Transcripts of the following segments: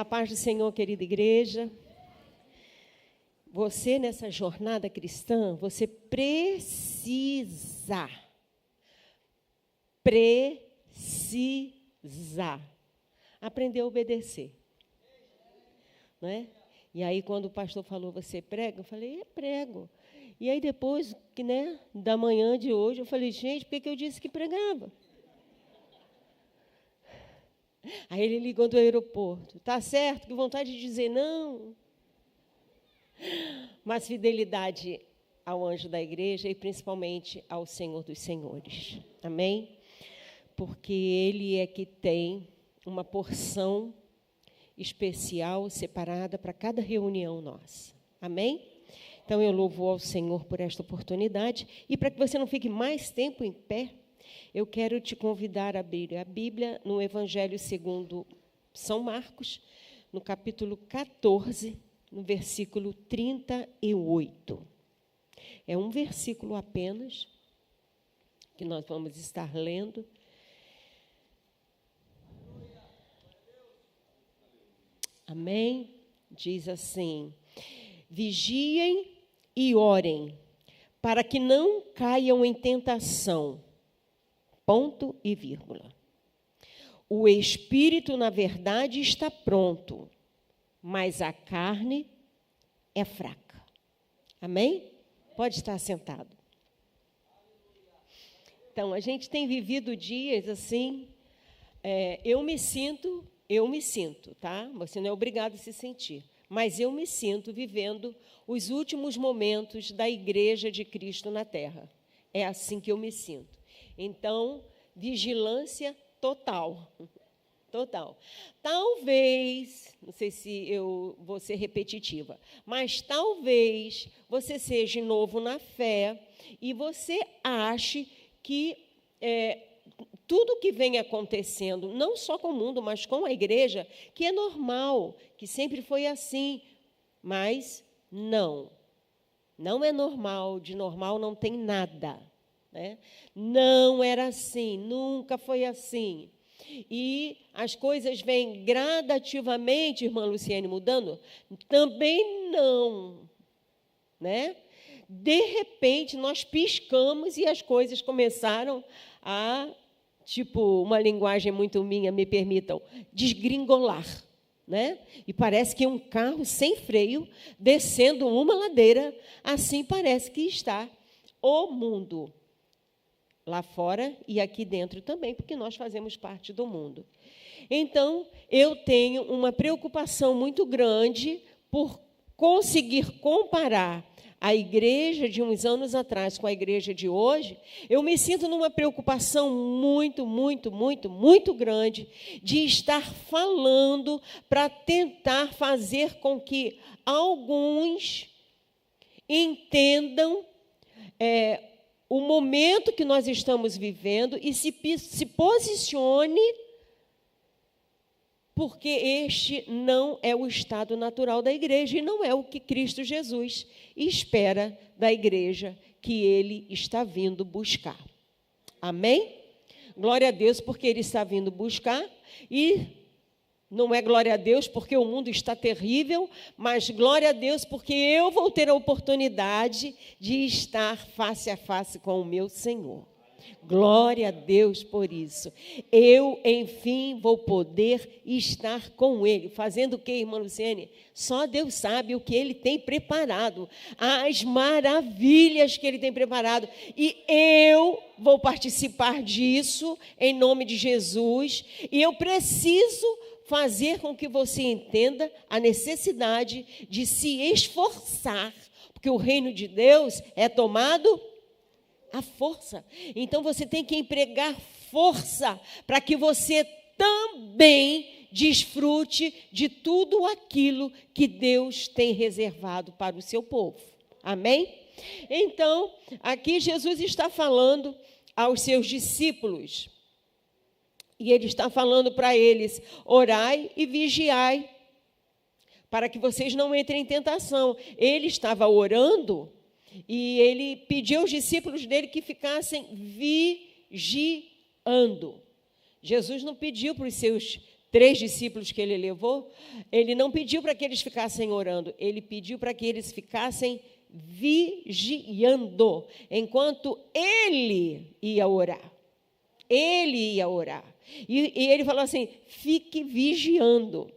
A paz do Senhor, querida igreja. Você, nessa jornada cristã, você precisa aprender a obedecer. Não é? E aí, quando o pastor falou, você prega? Eu falei, prego. E aí, depois, da manhã de hoje, eu falei, gente, por que eu disse que pregava? Aí ele ligou do aeroporto. Tá certo, que vontade de dizer não. Mas fidelidade ao anjo da igreja e principalmente ao Senhor dos Senhores. Amém? Porque Ele é que tem uma porção especial separada para cada reunião nossa. Amém? Então, eu louvo ao Senhor por esta oportunidade. E para que você não fique mais tempo em pé, eu quero te convidar a abrir a Bíblia no Evangelho segundo São Marcos, no capítulo 14, no versículo 38. É um versículo apenas que nós vamos estar lendo. Amém? Diz assim: vigiem e orem, para que não caiam em tentação. Ponto e vírgula. O espírito, na verdade, está pronto, mas a carne é fraca. Amém? Pode estar sentado. Então, a gente tem vivido dias assim, eu me sinto, tá? Você não é obrigado a se sentir, mas eu me sinto vivendo os últimos momentos da Igreja de Cristo na Terra. É assim que eu me sinto. Então, vigilância total. Total. Talvez, não sei se eu vou ser repetitiva, mas talvez você seja novo na fé e você ache que tudo que vem acontecendo, não só com o mundo, mas com a igreja, que é normal, que sempre foi assim, mas não é normal, de normal não tem nada. Né? Não era assim, nunca foi assim. E as coisas vêm gradativamente, irmã Luciene, mudando? Também não. Né? De repente, nós piscamos e as coisas começaram a, uma linguagem muito minha, me permitam, desgringolar. Né? E parece que um carro sem freio, descendo uma ladeira, assim parece que está o mundo. Lá fora e aqui dentro também, porque nós fazemos parte do mundo. Então, eu tenho uma preocupação muito grande por conseguir comparar a igreja de uns anos atrás com a igreja de hoje. Eu me sinto numa preocupação muito, muito, muito, muito grande de estar falando para tentar fazer com que alguns entendam o momento que nós estamos vivendo e se posicione, porque este não é o estado natural da igreja e não é o que Cristo Jesus espera da igreja que Ele está vindo buscar. Amém? Glória a Deus, porque Ele está vindo buscar e não é glória a Deus porque o mundo está terrível, mas glória a Deus porque eu vou ter a oportunidade de estar face a face com o meu Senhor. Glória a Deus por isso. Eu, enfim, vou poder estar com Ele. Fazendo o quê, irmã Luciene? Só Deus sabe o que Ele tem preparado, as maravilhas que Ele tem preparado. E eu vou participar disso, em nome de Jesus. E eu preciso fazer com que você entenda a necessidade de se esforçar, porque o reino de Deus é tomado à força. Então, você tem que empregar força para que você também desfrute de tudo aquilo que Deus tem reservado para o seu povo. Amém? Então, aqui Jesus está falando aos seus discípulos. E Ele está falando para eles: orai e vigiai, para que vocês não entrem em tentação. Ele estava orando e Ele pediu aos discípulos dele que ficassem vigiando. Jesus não pediu para os seus 3 discípulos que ele levou, ele não pediu para que eles ficassem orando, ele pediu para que eles ficassem vigiando, enquanto ele ia orar. Ele ia orar. E ele falou assim, fique vigiando.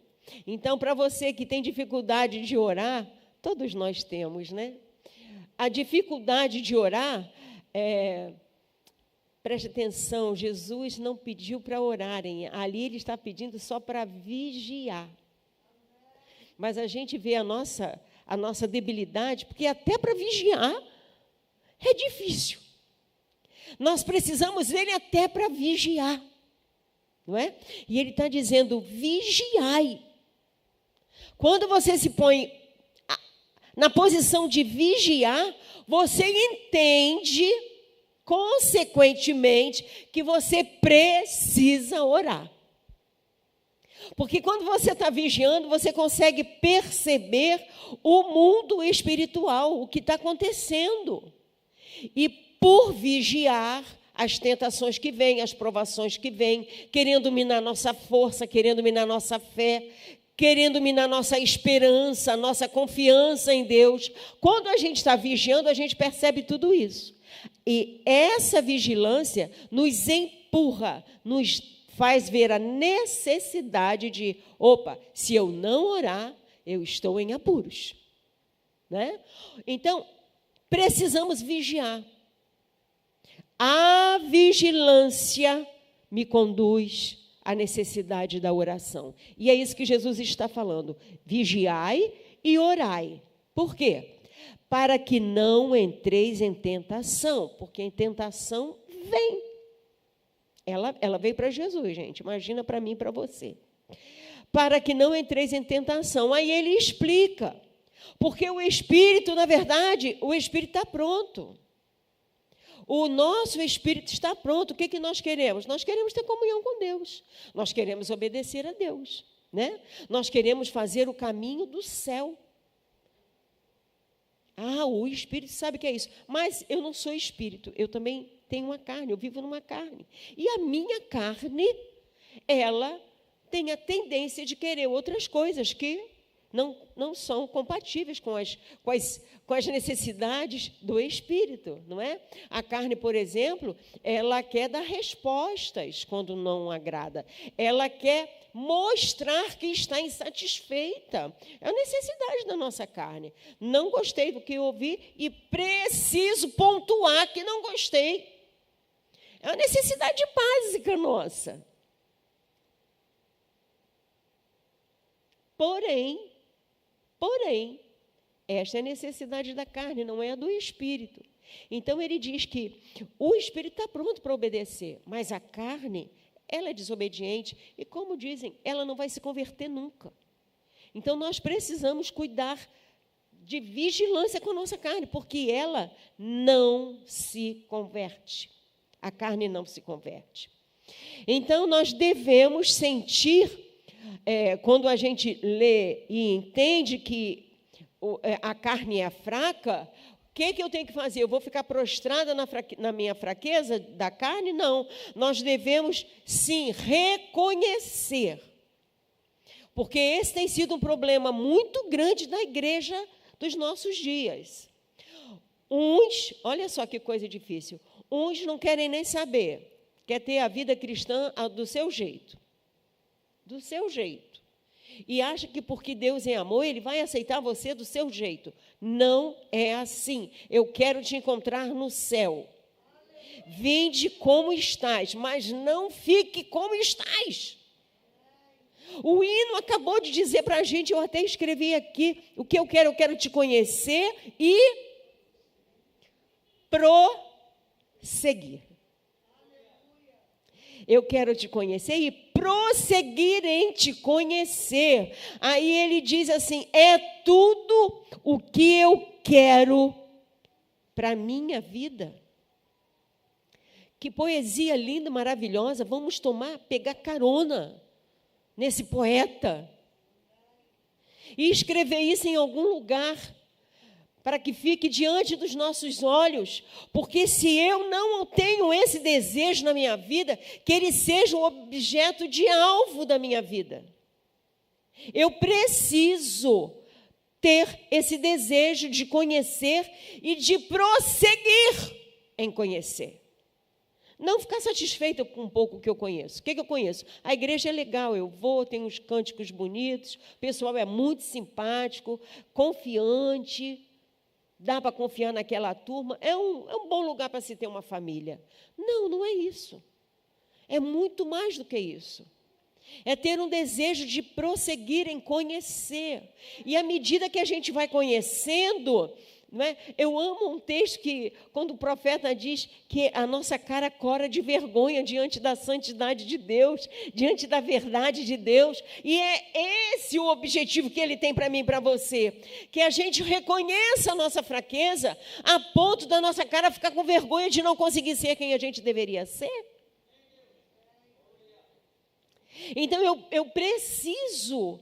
Então, para você que tem dificuldade de orar, todos nós temos, né? A dificuldade de orar, preste atenção, Jesus não pediu para orarem, ali ele está pedindo só para vigiar. Mas a gente vê a nossa debilidade, porque até para vigiar é difícil. Nós precisamos dele até para vigiar, não é? E ele está dizendo, vigiai. Quando você se põe na posição de vigiar, você entende, consequentemente, que você precisa orar. Porque quando você está vigiando, você consegue perceber o mundo espiritual, o que está acontecendo. E por vigiar, as tentações que vêm, as provações que vêm, querendo minar nossa força, querendo minar nossa fé, querendo minar nossa esperança, nossa confiança em Deus. Quando a gente está vigiando, a gente percebe tudo isso. E essa vigilância nos empurra, nos faz ver a necessidade de, se eu não orar, eu estou em apuros. Né? Então, precisamos vigiar. A vigilância me conduz à necessidade da oração. E é isso que Jesus está falando. Vegiai e orai. Por quê? Para que não entreis em tentação, porque a tentação vem. Ela veio para Jesus, gente. Imagina para mim e para você. Para que não entreis em tentação. Aí ele explica. Porque o Espírito, na verdade, o Espírito está pronto. O nosso espírito está pronto. O que nós queremos? Nós queremos ter comunhão com Deus. Nós queremos obedecer a Deus. Né? Nós queremos fazer o caminho do céu. O espírito sabe o que é isso. Mas eu não sou espírito. Eu também tenho uma carne. Eu vivo numa carne. E a minha carne, ela tem a tendência de querer outras coisas que não são compatíveis com as necessidades do espírito, não é? A carne, por exemplo, ela quer dar respostas quando não agrada. Ela quer mostrar que está insatisfeita. É a necessidade da nossa carne. Não gostei do que ouvi e preciso pontuar que não gostei. É uma necessidade básica nossa. Porém, esta é a necessidade da carne, não é a do espírito. Então, ele diz que o espírito está pronto para obedecer, mas a carne, ela é desobediente e, como dizem, ela não vai se converter nunca. Então, nós precisamos cuidar de vigilância com a nossa carne, porque ela não se converte. A carne não se converte. Então, nós devemos sentir... quando a gente lê e entende que a carne é fraca, o que eu tenho que fazer? Eu vou ficar prostrada na minha fraqueza da carne? Não. Nós devemos, sim, reconhecer. Porque esse tem sido um problema muito grande da igreja dos nossos dias. Olha só que coisa difícil, uns não querem nem saber, quer ter a vida cristã do seu jeito. Do seu jeito. E acha que porque Deus é amor, Ele vai aceitar você do seu jeito. Não é assim. Eu quero te encontrar no céu. Vinde como estás, mas não fique como estás. O hino acabou de dizer para a gente, eu até escrevi aqui, o que eu quero te conhecer e prosseguir. Eu quero te conhecer e prosseguir em te conhecer. Aí ele diz assim, é tudo o que eu quero para a minha vida. Que poesia linda, maravilhosa. Vamos pegar carona nesse poeta. E escrever isso em algum lugar. para que fique diante dos nossos olhos, porque se eu não tenho esse desejo na minha vida, que ele seja um objeto de alvo da minha vida. Eu preciso ter esse desejo de conhecer e de prosseguir em conhecer. Não ficar satisfeita com um pouco que eu conheço. O que eu conheço? A igreja é legal, eu vou, tem uns cânticos bonitos, o pessoal é muito simpático, confiante, dá para confiar naquela turma, é um bom lugar para se ter uma família. Não, não é isso. É muito mais do que isso. É ter um desejo de prosseguir em conhecer. E à medida que a gente vai conhecendo, não é? Eu amo um texto que, quando o profeta diz que a nossa cara cora de vergonha diante da santidade de Deus, diante da verdade de Deus, e é esse o objetivo que ele tem para mim e para você, que a gente reconheça a nossa fraqueza a ponto da nossa cara ficar com vergonha de não conseguir ser quem a gente deveria ser. Então, eu preciso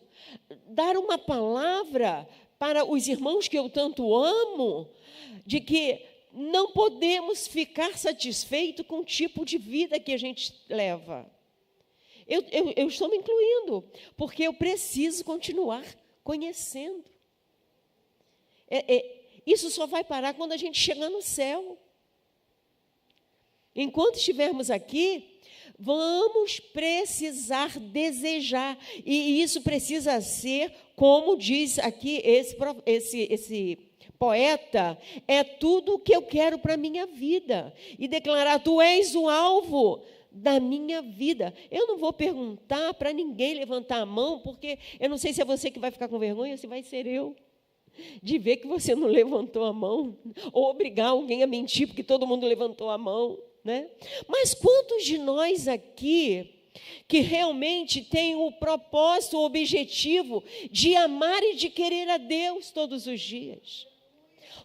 dar uma palavra para os irmãos que eu tanto amo, de que não podemos ficar satisfeitos com o tipo de vida que a gente leva. Eu estou me incluindo, porque eu preciso continuar conhecendo. Isso só vai parar quando a gente chegar no céu. Enquanto estivermos aqui, vamos precisar desejar, e isso precisa ser, como diz aqui esse poeta, é tudo o que eu quero para a minha vida, e declarar, tu és o alvo da minha vida. Eu não vou perguntar para ninguém levantar a mão, porque eu não sei se é você que vai ficar com vergonha ou se vai ser eu, de ver que você não levantou a mão, ou obrigar alguém a mentir, porque todo mundo levantou a mão. Né? Mas quantos de nós aqui que realmente tem o propósito, o objetivo de amar e de querer a Deus todos os dias?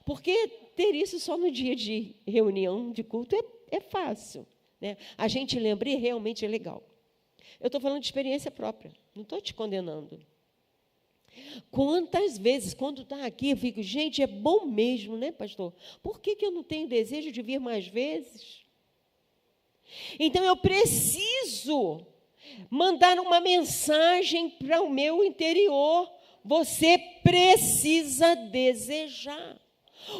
Porque ter isso só no dia de reunião, de culto, é fácil. Né? A gente lembra e realmente é legal. Eu estou falando de experiência própria, não estou te condenando. Quantas vezes, quando está aqui, eu fico, gente, é bom mesmo, né, pastor? Por que eu não tenho desejo de vir mais vezes? Então, eu preciso mandar uma mensagem para o meu interior. Você precisa desejar.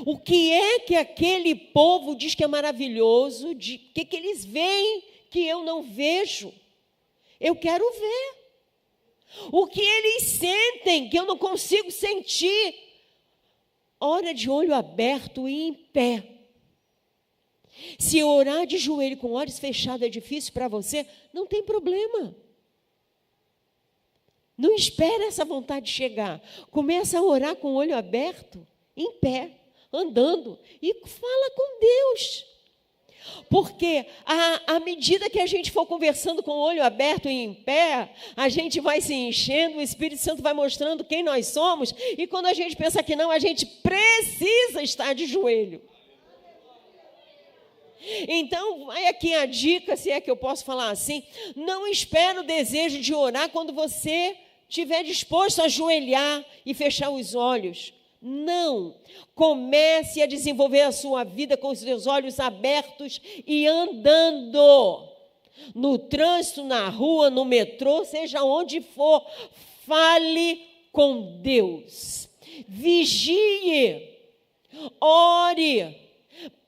O que é que aquele povo diz que é maravilhoso? O que eles veem que eu não vejo? Eu quero ver. O que eles sentem que eu não consigo sentir? Ora de olho aberto e em pé. Se orar de joelho com olhos fechados é difícil para você, não tem problema. Não espere essa vontade chegar. Começa a orar com o olho aberto, em pé, andando, e fala com Deus. Porque à medida que a gente for conversando com o olho aberto e em pé, a gente vai se enchendo, o Espírito Santo vai mostrando quem nós somos, e quando a gente pensa que não, a gente precisa estar de joelho. Então, vai aqui a dica, se é que eu posso falar assim, não espere o desejo de orar quando você estiver disposto a ajoelhar e fechar os olhos. Não, comece a desenvolver a sua vida com os seus olhos abertos e andando. No trânsito, na rua, no metrô, seja onde for, fale com Deus. Vigie, ore.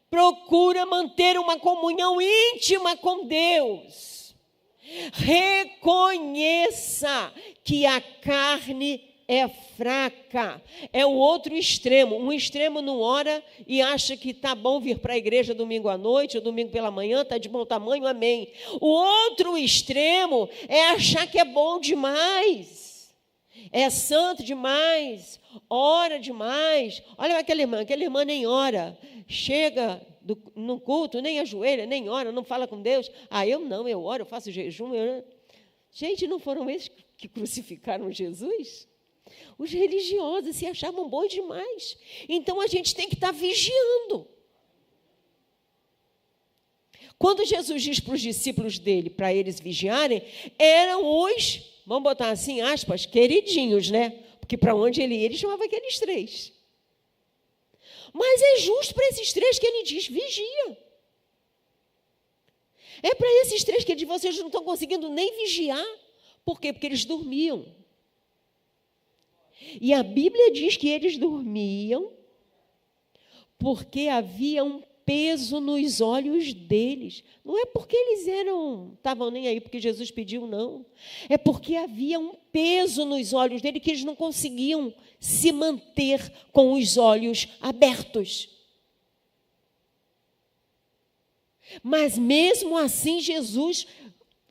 Procura manter uma comunhão íntima com Deus. Reconheça que a carne é fraca. É o outro extremo. Um extremo não ora e acha que está bom vir para a igreja domingo à noite ou domingo pela manhã, está de bom tamanho, amém. O outro extremo é achar que é bom demais. É santo demais. Ora demais. Olha aquela irmã nem ora. Chega no culto, nem ajoelha, nem ora, não fala com Deus. Eu não, eu oro, eu faço jejum. Gente, não foram eles que crucificaram Jesus? Os religiosos se achavam bons demais. Então, a gente tem que estar vigiando. Quando Jesus diz para os discípulos dele, para eles vigiarem, eram os, vamos botar assim, aspas, queridinhos, né? Porque para onde ele ia, ele chamava aqueles três. Mas é justo para esses 3 que ele diz, vigia. É para esses 3 que ele diz, vocês não estão conseguindo nem vigiar. Por quê? Porque eles dormiam. E a Bíblia diz que eles dormiam porque havia um peso nos olhos deles. Não é porque eles estavam nem aí porque Jesus pediu, não. É porque havia um peso nos olhos deles que eles não conseguiam se manter com os olhos abertos. Mas mesmo assim Jesus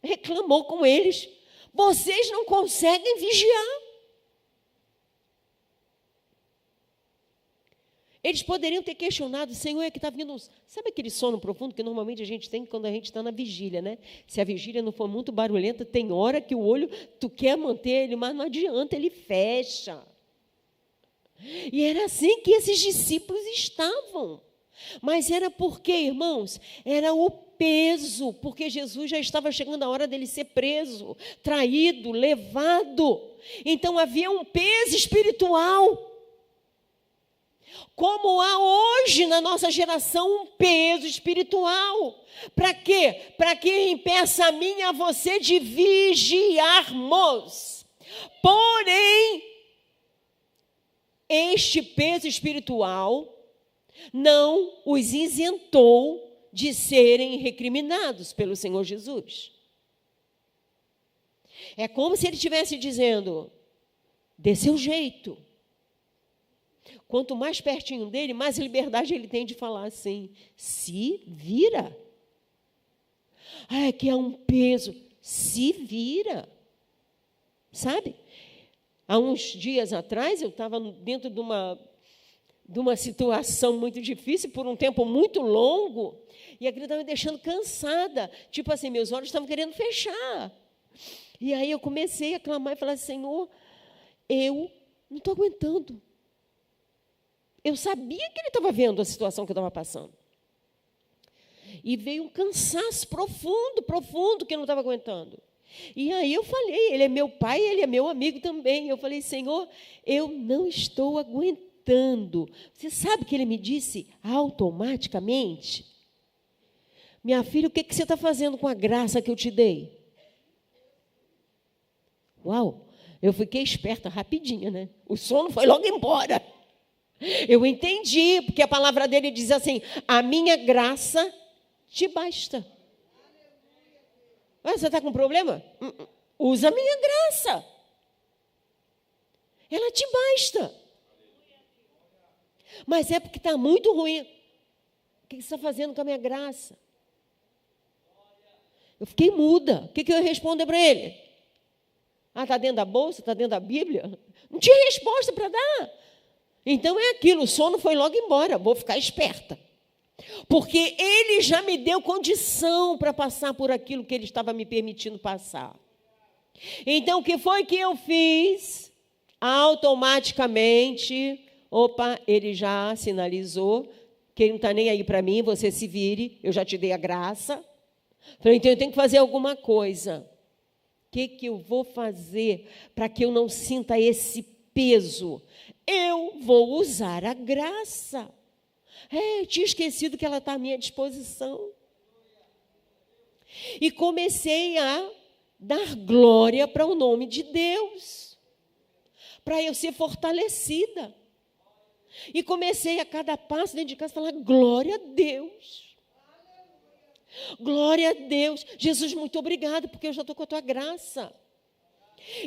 reclamou com eles. Vocês não conseguem vigiar. Eles poderiam ter questionado, Senhor, é que está vindo... Sabe aquele sono profundo que normalmente a gente tem quando a gente está na vigília, né? Se a vigília não for muito barulhenta, tem hora que o olho, tu quer manter ele, mas não adianta, ele fecha. E era assim que esses discípulos estavam. Mas era porque, irmãos, era o peso, porque Jesus já estava chegando a hora dele ser preso, traído, levado. Então havia um peso espiritual. Como há hoje na nossa geração um peso espiritual. Para quê? Para que impeça a mim e a você de vigiarmos. Porém, este peso espiritual não os isentou de serem recriminados pelo Senhor Jesus. É como se ele estivesse dizendo, dê seu jeito. Quanto mais pertinho dele, mais liberdade ele tem de falar assim, se vira. É que é um peso, se vira. Sabe? Há uns dias atrás, eu estava dentro de uma situação muito difícil, por um tempo muito longo, e aquilo estava me deixando cansada. Tipo assim, meus olhos estavam querendo fechar. E aí eu comecei a clamar e falar, Senhor, eu não estou aguentando. Eu sabia que ele estava vendo a situação que eu estava passando. E veio um cansaço profundo, profundo, que eu não estava aguentando. E aí eu falei, ele é meu pai, ele é meu amigo também. Eu falei, Senhor, eu não estou aguentando. Você sabe que ele me disse automaticamente? Minha filha, o que você está fazendo com a graça que eu te dei? Uau, eu fiquei esperta rapidinho, né? O sono foi logo embora. Eu entendi, porque a palavra dele diz assim, a minha graça te basta. Você está com problema? Usa a minha graça. Ela te basta. Mas é porque está muito ruim. O que você está fazendo com a minha graça? Eu fiquei muda. O que eu ia responder para ele? Está dentro da bolsa? Está dentro da Bíblia? Não tinha resposta para dar. Então é aquilo, o sono foi logo embora, vou ficar esperta. Porque ele já me deu condição para passar por aquilo que ele estava me permitindo passar. Então, o que foi que eu fiz? Automaticamente, ele já sinalizou que ele não está nem aí para mim, você se vire, eu já te dei a graça. Falei, então eu tenho que fazer alguma coisa. O que eu vou fazer para que eu não sinta esse peso? Eu vou usar a graça. Eu tinha esquecido que ela está à minha disposição. E comecei a dar glória para o nome de Deus, para eu ser fortalecida. E comecei a cada passo dentro de casa a falar, glória a Deus. Glória a Deus. Jesus, muito obrigada, porque eu já estou com a tua graça.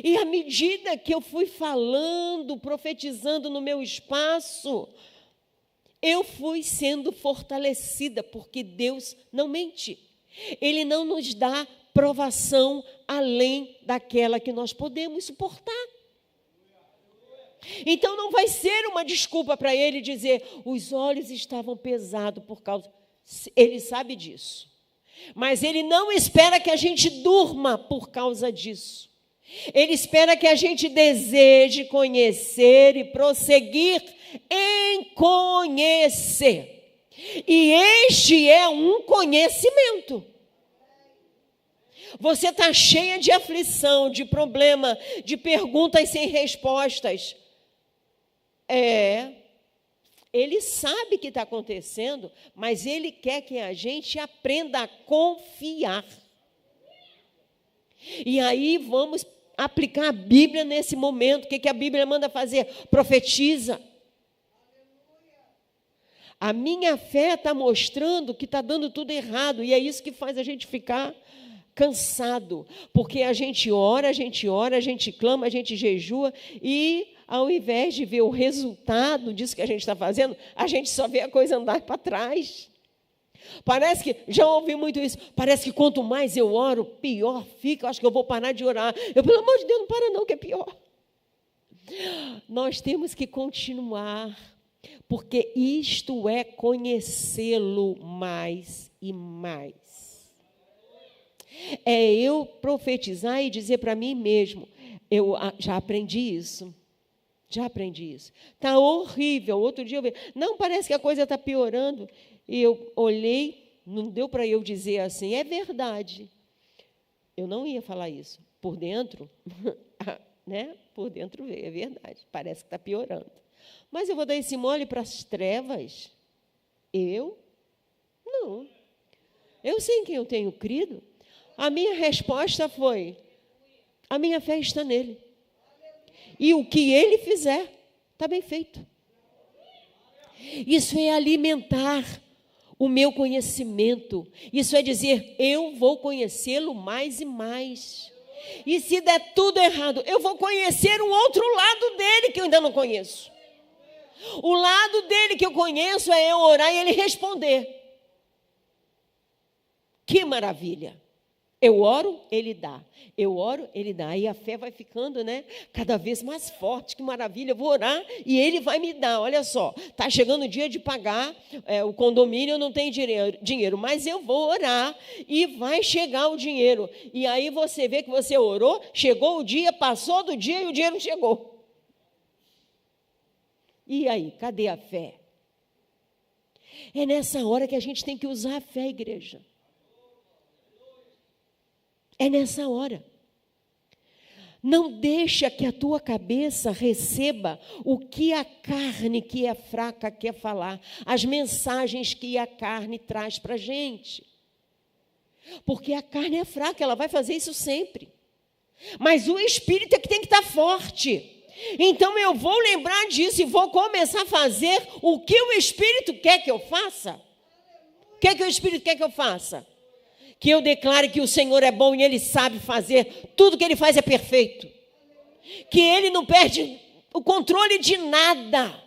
E à medida que eu fui falando, profetizando no meu espaço, eu fui sendo fortalecida, porque Deus não mente. Ele não nos dá provação além daquela que nós podemos suportar. Então não vai ser uma desculpa para ele dizer, os olhos estavam pesados por causa... Ele sabe disso. Mas ele não espera que a gente durma por causa disso. Ele espera que a gente deseje conhecer e prosseguir em conhecer. E este é um conhecimento. Você está cheia de aflição, de problema, de perguntas sem respostas. Ele sabe que está acontecendo, mas Ele quer que a gente aprenda a confiar. E aí vamos aplicar a Bíblia nesse momento. O que a Bíblia manda fazer? Profetiza. A minha fé está mostrando que está dando tudo errado, e é isso que faz a gente ficar cansado, porque a gente ora, a gente clama, a gente jejua, e ao invés de ver o resultado disso que a gente está fazendo, a gente só vê a coisa andar para trás. Parece que, já ouvi muito isso, parece que quanto mais eu oro, pior fica, eu acho que eu vou parar de orar. Pelo amor de Deus, não para não, que é pior. Nós temos que continuar, porque isto é conhecê-lo mais e mais. É eu profetizar e dizer para mim mesmo, eu já aprendi isso. Está horrível. Outro dia eu vi, não, parece que a coisa está piorando. E eu olhei, não deu para eu dizer assim, é verdade. Eu não ia falar isso. Por dentro, né? Por dentro veio, é verdade. Parece que está piorando. Mas eu vou dar esse mole para as trevas? Eu? Não. Eu sei em quem eu tenho crido. A minha resposta foi, a minha fé está nele. E o que ele fizer, está bem feito. Isso é alimentar o meu conhecimento. Isso é dizer, eu vou conhecê-lo mais e mais. E se der tudo errado, eu vou conhecer um outro lado dele que eu ainda não conheço. O lado dele que eu conheço é eu orar e ele responder. Que maravilha! Eu oro, ele dá. Eu oro, ele dá. Aí a fé vai ficando, né, cada vez mais forte. Que maravilha, eu vou orar e ele vai me dar. Olha só, está chegando o dia de pagar o condomínio, eu não tenho dinheiro, mas eu vou orar e vai chegar o dinheiro. E aí você vê que você orou, chegou o dia, passou do dia e o dinheiro chegou. E aí, cadê a fé? É nessa hora que a gente tem que usar a fé, igreja. É nessa hora. Não deixa que a tua cabeça receba o que a carne, que é fraca, quer falar. As mensagens que a carne traz para a gente. Porque a carne é fraca, ela vai fazer isso sempre. Mas o espírito é que tem que estar forte. Então eu vou lembrar disso e vou começar a fazer o que o espírito quer que eu faça. O que é que o espírito quer que eu faça? Que eu declare que o Senhor é bom e Ele sabe fazer, tudo que Ele faz é perfeito. Que Ele não perde o controle de nada.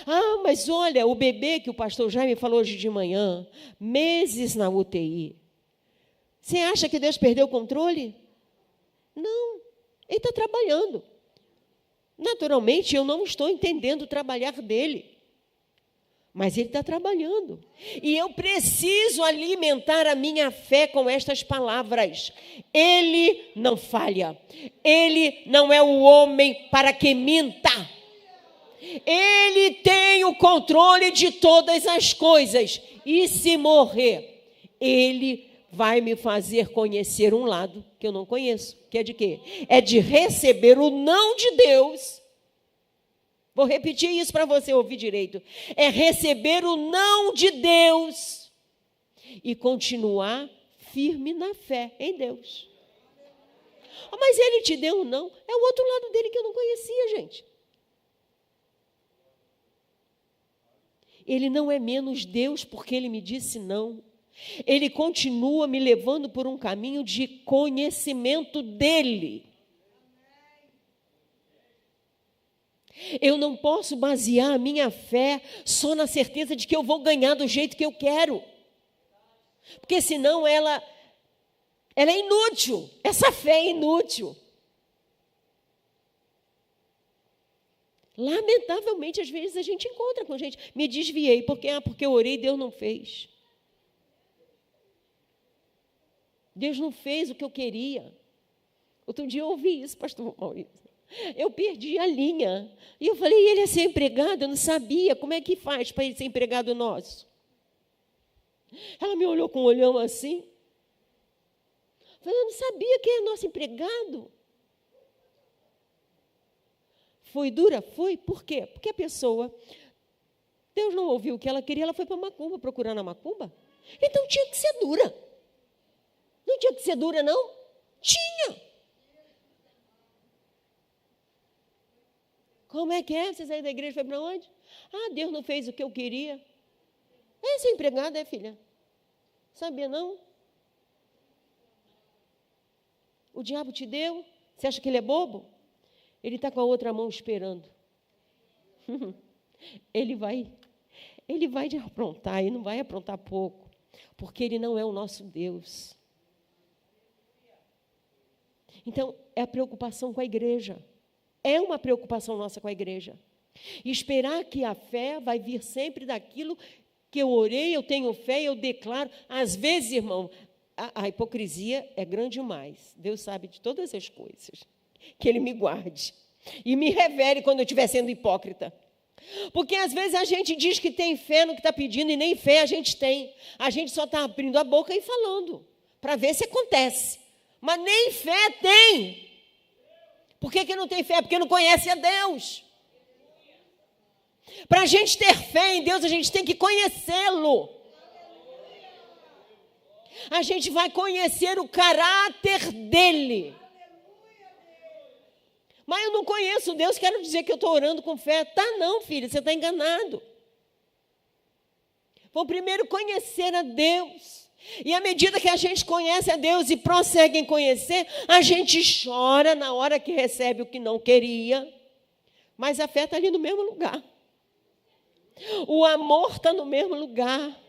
Ah, mas olha, o bebê que o pastor Jaime falou hoje de manhã, meses na UTI. Você acha que Deus perdeu o controle? Não, Ele está trabalhando. Naturalmente, eu não estou entendendo o trabalhar dele. Mas ele está trabalhando. E eu preciso alimentar a minha fé com estas palavras. Ele não falha. Ele não é o homem para que minta. Ele tem o controle de todas as coisas. E se morrer, ele vai me fazer conhecer um lado que eu não conheço. Que é de quê? É de receber o não de Deus. Vou repetir isso para você ouvir direito. É receber o não de Deus e continuar firme na fé em Deus. Oh, mas ele te deu um não. É o outro lado dele que eu não conhecia, gente. Ele não é menos Deus porque ele me disse não. Ele continua me levando por um caminho de conhecimento dele. Eu não posso basear a minha fé só na certeza de que eu vou ganhar do jeito que eu quero. Porque senão ela é inútil. Essa fé é inútil. Lamentavelmente, às vezes, a gente encontra com gente. Me desviei, porque eu orei e Deus não fez. Deus não fez o que eu queria. Outro dia eu ouvi isso, pastor Maurício. Eu perdi a linha. E eu falei, ele é seu empregado? Eu não sabia. Como é que faz para ele ser empregado nosso? Ela me olhou com um olhão assim. Eu falei, eu não sabia que é nosso empregado. Foi dura? Foi. Por quê? Porque a pessoa Deus não ouviu o que ela queria, ela foi para macumba, procurando a macumba. Então tinha que ser dura. Não tinha que ser dura, não? Tinha. Como é que é? Você saiu da igreja e foi para onde? Ah, Deus não fez o que eu queria. É ser empregada, é, filha? Sabia, não? O diabo te deu? Você acha que ele é bobo? Ele está com a outra mão esperando. Ele vai te aprontar, e não vai aprontar pouco, porque ele não é o nosso Deus. Então, é a preocupação com a igreja. É uma preocupação nossa com a igreja. E esperar que a fé vai vir sempre daquilo que eu orei, eu tenho fé, eu declaro. Às vezes, irmão, a hipocrisia é grande demais. Deus sabe de todas as coisas. Que Ele me guarde. E me revele quando eu estiver sendo hipócrita. Porque, às vezes, a gente diz que tem fé no que está pedindo e nem fé a gente tem. A gente só está abrindo a boca e falando, para ver se acontece. Mas nem fé tem. Por que não tem fé? Porque não conhece a Deus. Para a gente ter fé em Deus, a gente tem que conhecê-lo. A gente vai conhecer o caráter dele. Mas eu não conheço Deus, quero dizer que eu estou orando com fé. Tá não, filha, você está enganado. Vamos primeiro conhecer a Deus. E à medida que a gente conhece a Deus e prossegue em conhecer, a gente chora na hora que recebe o que não queria. Mas a fé está ali no mesmo lugar. O amor está no mesmo lugar.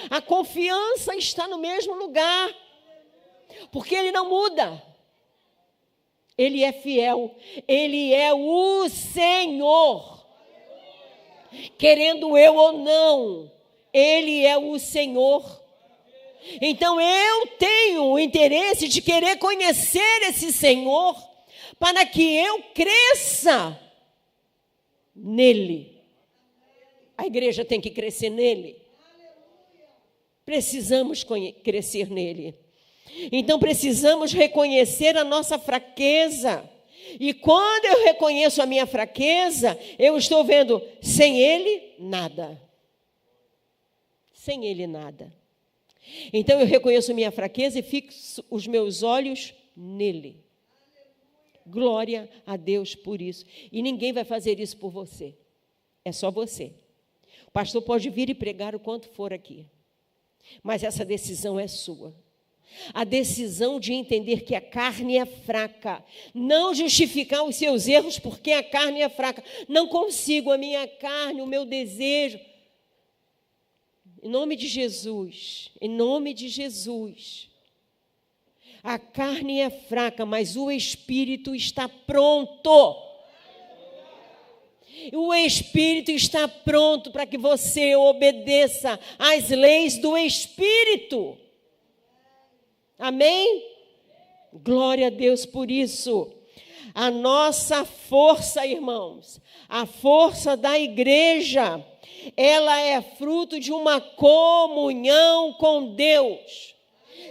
A confiança está no mesmo lugar. Porque ele não muda. Ele é fiel, Ele é o Senhor. Querendo eu ou não, Ele é o Senhor. Então eu tenho o interesse de querer conhecer esse Senhor, para que eu cresça nele. A igreja tem que crescer nele. Precisamos crescer nele. Então, precisamos reconhecer a nossa fraqueza. E quando eu reconheço a minha fraqueza, eu estou vendo, sem Ele, nada. Sem Ele, nada. Então, eu reconheço a minha fraqueza e fixo os meus olhos nele. Glória a Deus por isso. E ninguém vai fazer isso por você. É só você. O pastor pode vir e pregar o quanto for aqui. Mas essa decisão é sua. A decisão de entender que a carne é fraca, não justificar os seus erros porque a carne é fraca. Não consigo, a minha carne, o meu desejo. Em nome de Jesus, em nome de Jesus. A carne é fraca, mas o Espírito está pronto. O Espírito está pronto para que você obedeça às leis do Espírito. Amém? Glória a Deus por isso. A nossa força, irmãos, a força da igreja, ela é fruto de uma comunhão com Deus.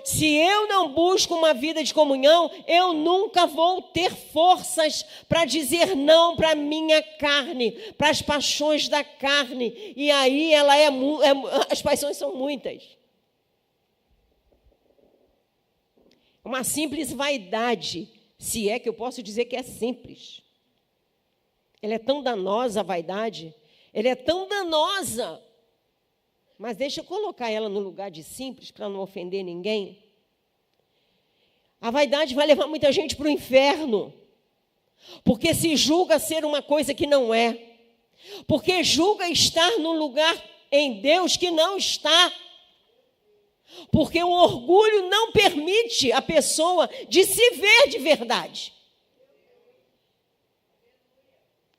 Se eu não busco uma vida de comunhão, eu nunca vou ter forças para dizer não para a minha carne, para as paixões da carne. E aí as paixões são muitas. Uma simples vaidade, se é que eu posso dizer que é simples. Ela é tão danosa, a vaidade. Ela é tão danosa. Mas deixa eu colocar ela no lugar de simples, para não ofender ninguém. A vaidade vai levar muita gente para o inferno. Porque se julga ser uma coisa que não é. Porque julga estar num lugar em Deus que não está. Porque o orgulho não permite a pessoa de se ver de verdade.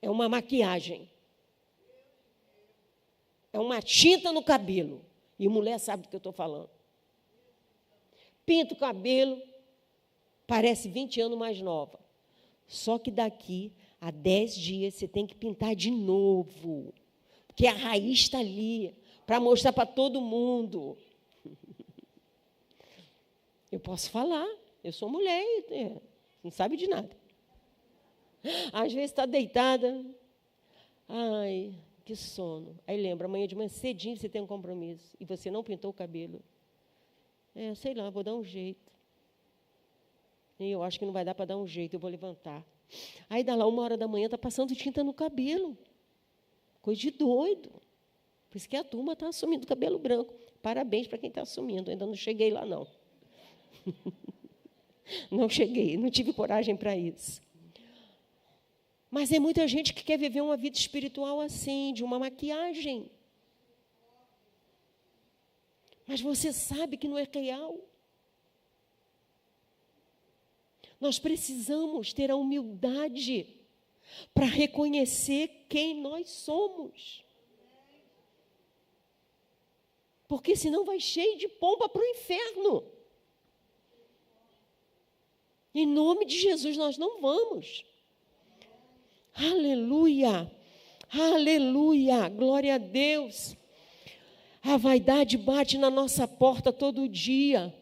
É uma maquiagem. É uma tinta no cabelo. E mulher sabe do que eu estou falando. Pinta o cabelo, parece 20 anos mais nova. Só que daqui a 10 dias você tem que pintar de novo. Porque a raiz está ali, para mostrar para todo mundo. Eu posso falar, eu sou mulher, não sabe de nada. Às vezes está deitada, ai, que sono. Aí lembra, amanhã de manhã cedinho você tem um compromisso e você não pintou o cabelo. Sei lá, vou dar um jeito. E eu acho que não vai dar para dar um jeito, eu vou levantar. Aí dá lá 1h da manhã, está passando tinta no cabelo. Coisa de doido. Por isso que a turma está assumindo cabelo branco. Parabéns para quem está assumindo. Ainda não cheguei lá, não. Não cheguei, não tive coragem para isso. Mas é muita gente que quer viver uma vida espiritual assim, de uma maquiagem. Mas você sabe que não é real. Nós precisamos ter a humildade para reconhecer quem nós somos. Porque senão vai cheio de pompa para o inferno. Em nome de Jesus, nós não vamos. Aleluia, aleluia, glória a Deus. A vaidade bate na nossa porta todo dia.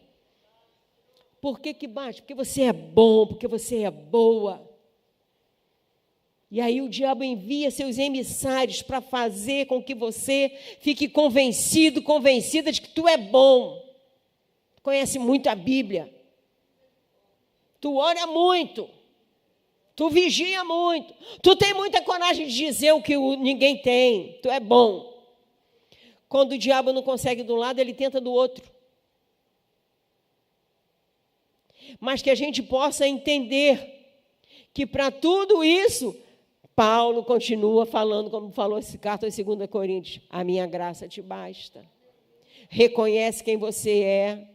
Por que bate? Porque você é bom, porque você é boa. E aí o diabo envia seus emissários para fazer com que você fique convencido, convencida de que tu é bom. Tu conhece muito a Bíblia. Tu ora muito. Tu vigia muito. Tu tem muita coragem de dizer o que ninguém tem. Tu é bom. Quando o diabo não consegue de um lado, ele tenta do outro. Mas que a gente possa entender que para tudo isso, Paulo continua falando, como falou esse carta em 2 Coríntios, a minha graça te basta. Reconhece quem você é,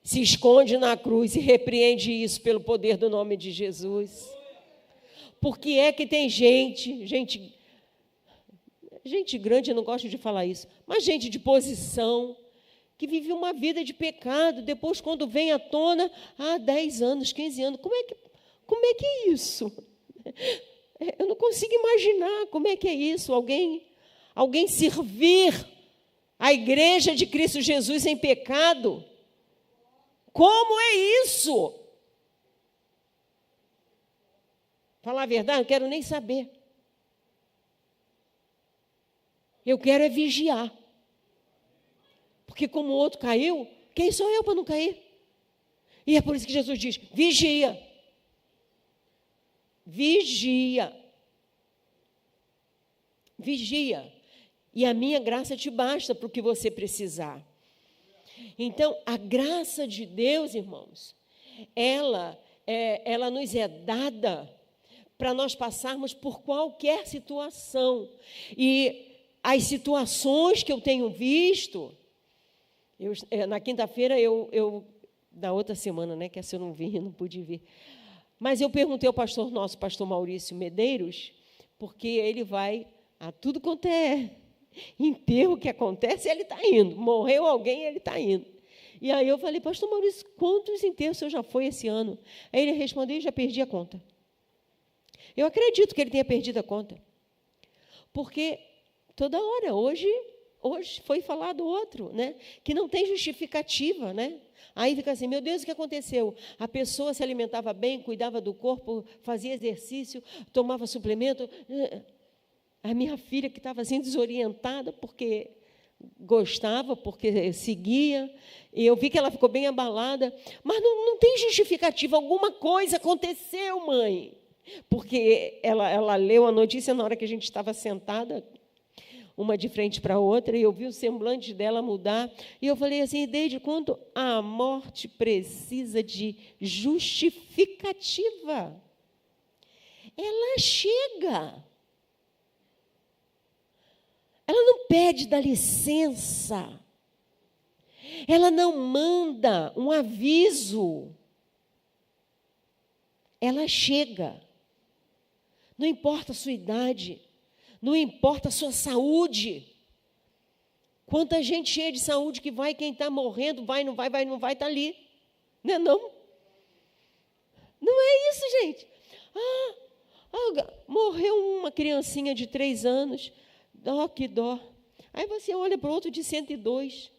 se esconde na cruz e repreende isso pelo poder do nome de Jesus. Porque é que tem gente grande, eu não gosto de falar isso, mas gente de posição, que vive uma vida de pecado, depois quando vem à tona, 10 anos, 15 anos, como é que é isso? Eu não consigo imaginar como é que é isso, alguém servir a igreja de Cristo Jesus em pecado. Como é isso? Falar a verdade, não quero nem saber. Eu quero é vigiar. Porque como o outro caiu, quem sou eu para não cair? E é por isso que Jesus diz, vigia. Vigia. Vigia. E a minha graça te basta para o que você precisar. Então, a graça de Deus, irmãos, ela nos é dada para nós passarmos por qualquer situação. E as situações que eu tenho visto, na quinta-feira, na outra semana, né, que essa eu não vi, não pude vir, mas eu perguntei ao nosso pastor Maurício Medeiros, porque ele vai a tudo quanto é enterro que acontece, ele está indo. Morreu alguém, ele está indo. E aí eu falei, pastor Maurício, quantos enterros o senhor já foi esse ano? Aí ele respondeu, já perdi a conta. Eu acredito que ele tenha perdido a conta. Porque toda hora, hoje foi falado outro, né? Que não tem justificativa, né? Aí fica assim, meu Deus, o que aconteceu? A pessoa se alimentava bem, cuidava do corpo, fazia exercício, tomava suplemento. A minha filha, que estava assim desorientada, porque gostava, porque seguia, e eu vi que ela ficou bem abalada, mas não tem justificativa, alguma coisa aconteceu, mãe. Porque ela leu a notícia na hora que a gente estava sentada, uma de frente para a outra, e eu vi o semblante dela mudar, e eu falei assim, desde quando a morte precisa de justificativa? Ela chega. Ela não pede dá licença. Ela não manda um aviso. Ela chega. Não importa a sua idade, não importa a sua saúde. Quanta gente cheia de saúde que vai, quem está morrendo, vai, não vai, está ali. Não é não? Não é isso, gente. Morreu uma criancinha de 3 anos, que dó. Aí você olha para o outro de 102.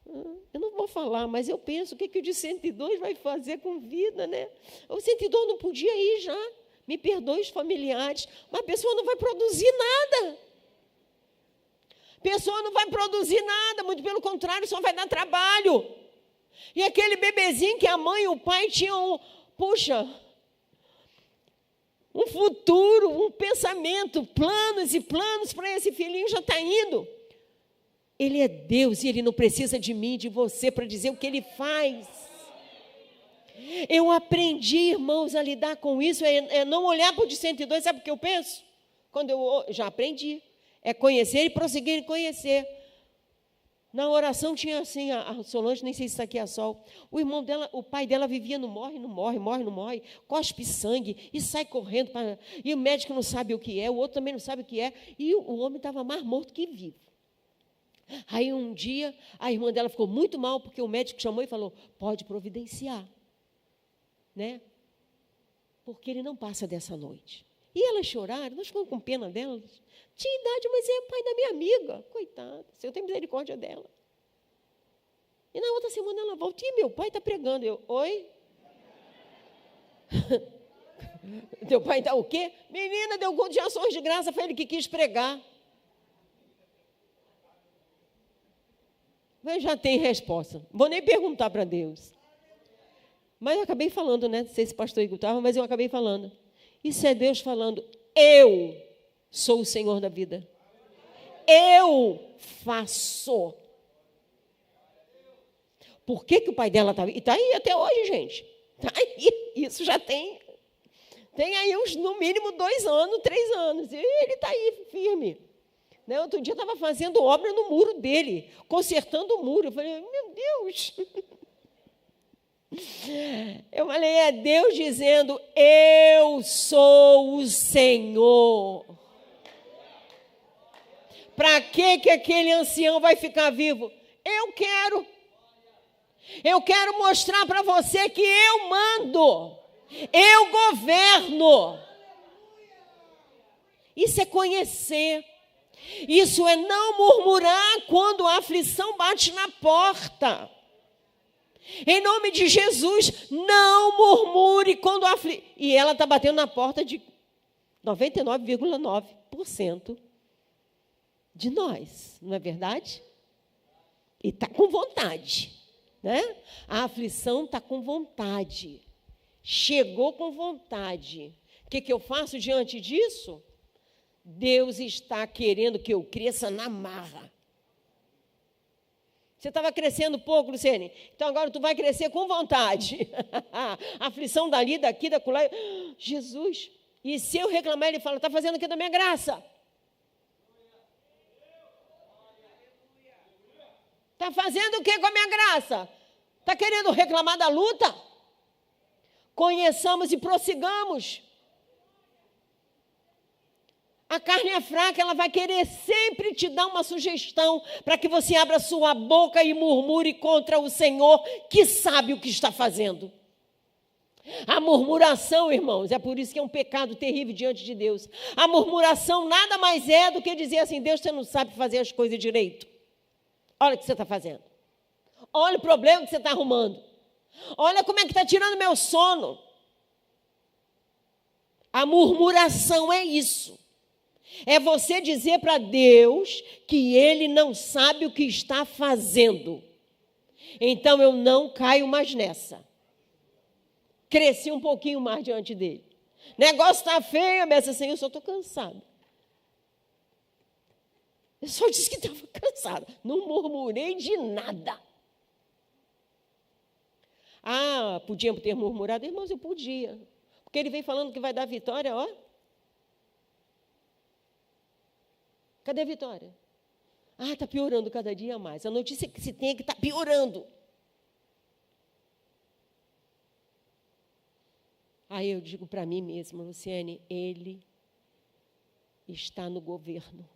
Eu não vou falar, mas eu penso, o que o de 102 vai fazer com vida, né? O 102 não podia ir já. Me perdoe os familiares, mas a pessoa não vai produzir nada. pessoa não vai produzir nada, muito pelo contrário, só vai dar trabalho. E aquele bebezinho que a mãe e o pai tinham, um futuro, um pensamento, planos e planos para esse filhinho, já está indo. Ele é Deus e Ele não precisa de mim, de você, para dizer o que Ele faz. Eu aprendi, irmãos, a lidar com isso, é não olhar para o de 102, sabe o que eu penso? Quando eu já aprendi, é conhecer e prosseguir em conhecer. Na oração tinha assim, a Solange, nem sei se está aqui a Sol, o irmão dela, o pai dela vivia no morre, não morre, cospe sangue e sai correndo, e o médico não sabe o que é, o outro também não sabe o que é, e o homem estava mais morto que vivo. Aí um dia, a irmã dela ficou muito mal, porque o médico chamou e falou, pode providenciar, né? Porque ele não passa dessa noite. E elas choraram, nós ficamos com pena delas. Tinha idade, mas é pai da minha amiga. Coitada, se eu tenho misericórdia dela. E na outra semana ela volta, e meu pai está pregando. Eu, oi? Teu pai está o quê? Menina, deu culto de ações de graça, foi ele que quis pregar. Mas já tem resposta. Não vou nem perguntar para Deus. Mas eu acabei falando, né? Não sei se o pastor Igor estava, mas eu acabei falando. Isso é Deus falando, eu sou o Senhor da vida. Eu faço. Por que o pai dela estava... E está aí até hoje, gente. Está aí. Isso já tem aí uns, no mínimo, 2 anos, 3 anos. E ele está aí, firme. Né? Outro dia estava fazendo obra no muro dele, consertando o muro. Eu falei, meu Deus... Eu falei, é Deus dizendo, eu sou o Senhor. Para que aquele ancião vai ficar vivo? Eu quero mostrar para você que eu mando, eu governo. Isso é conhecer. Isso é não murmurar quando a aflição bate na porta. Em nome de Jesus, não murmure quando a aflição... E ela está batendo na porta de 99,9% de nós, não é verdade? E está com vontade, né? A aflição está com vontade. Chegou com vontade. O que eu faço diante disso? Deus está querendo que eu cresça na marra. Você estava crescendo pouco, Luciene. Então, agora tu vai crescer com vontade. Aflição dali, daqui, da acolá. Jesus. E se eu reclamar, ele fala, está fazendo o que da minha graça? Está fazendo o que com a minha graça? Está querendo reclamar da luta? Conheçamos e prossigamos. A carne é fraca, ela vai querer sempre te dar uma sugestão para que você abra sua boca e murmure contra o Senhor, que sabe o que está fazendo. A murmuração, irmãos, é por isso que é um pecado terrível diante de Deus. A murmuração nada mais é do que dizer assim, Deus, você não sabe fazer as coisas direito. Olha o que você está fazendo. Olha o problema que você está arrumando. Olha como é que está tirando meu sono. A murmuração é isso. É você dizer para Deus que Ele não sabe o que está fazendo. Então, eu não caio mais nessa. Cresci um pouquinho mais diante dele. Negócio está feio, mas assim, eu só estou cansada. Eu só disse que estava cansada. Não murmurei de nada. Ah, podia ter murmurado? Irmãos, eu podia. Porque ele vem falando que vai dar vitória, ó. Cadê a vitória? Ah, está piorando cada dia mais. A notícia que se tem é que está piorando. Aí eu digo para mim mesma, Luciene, ele está no governo.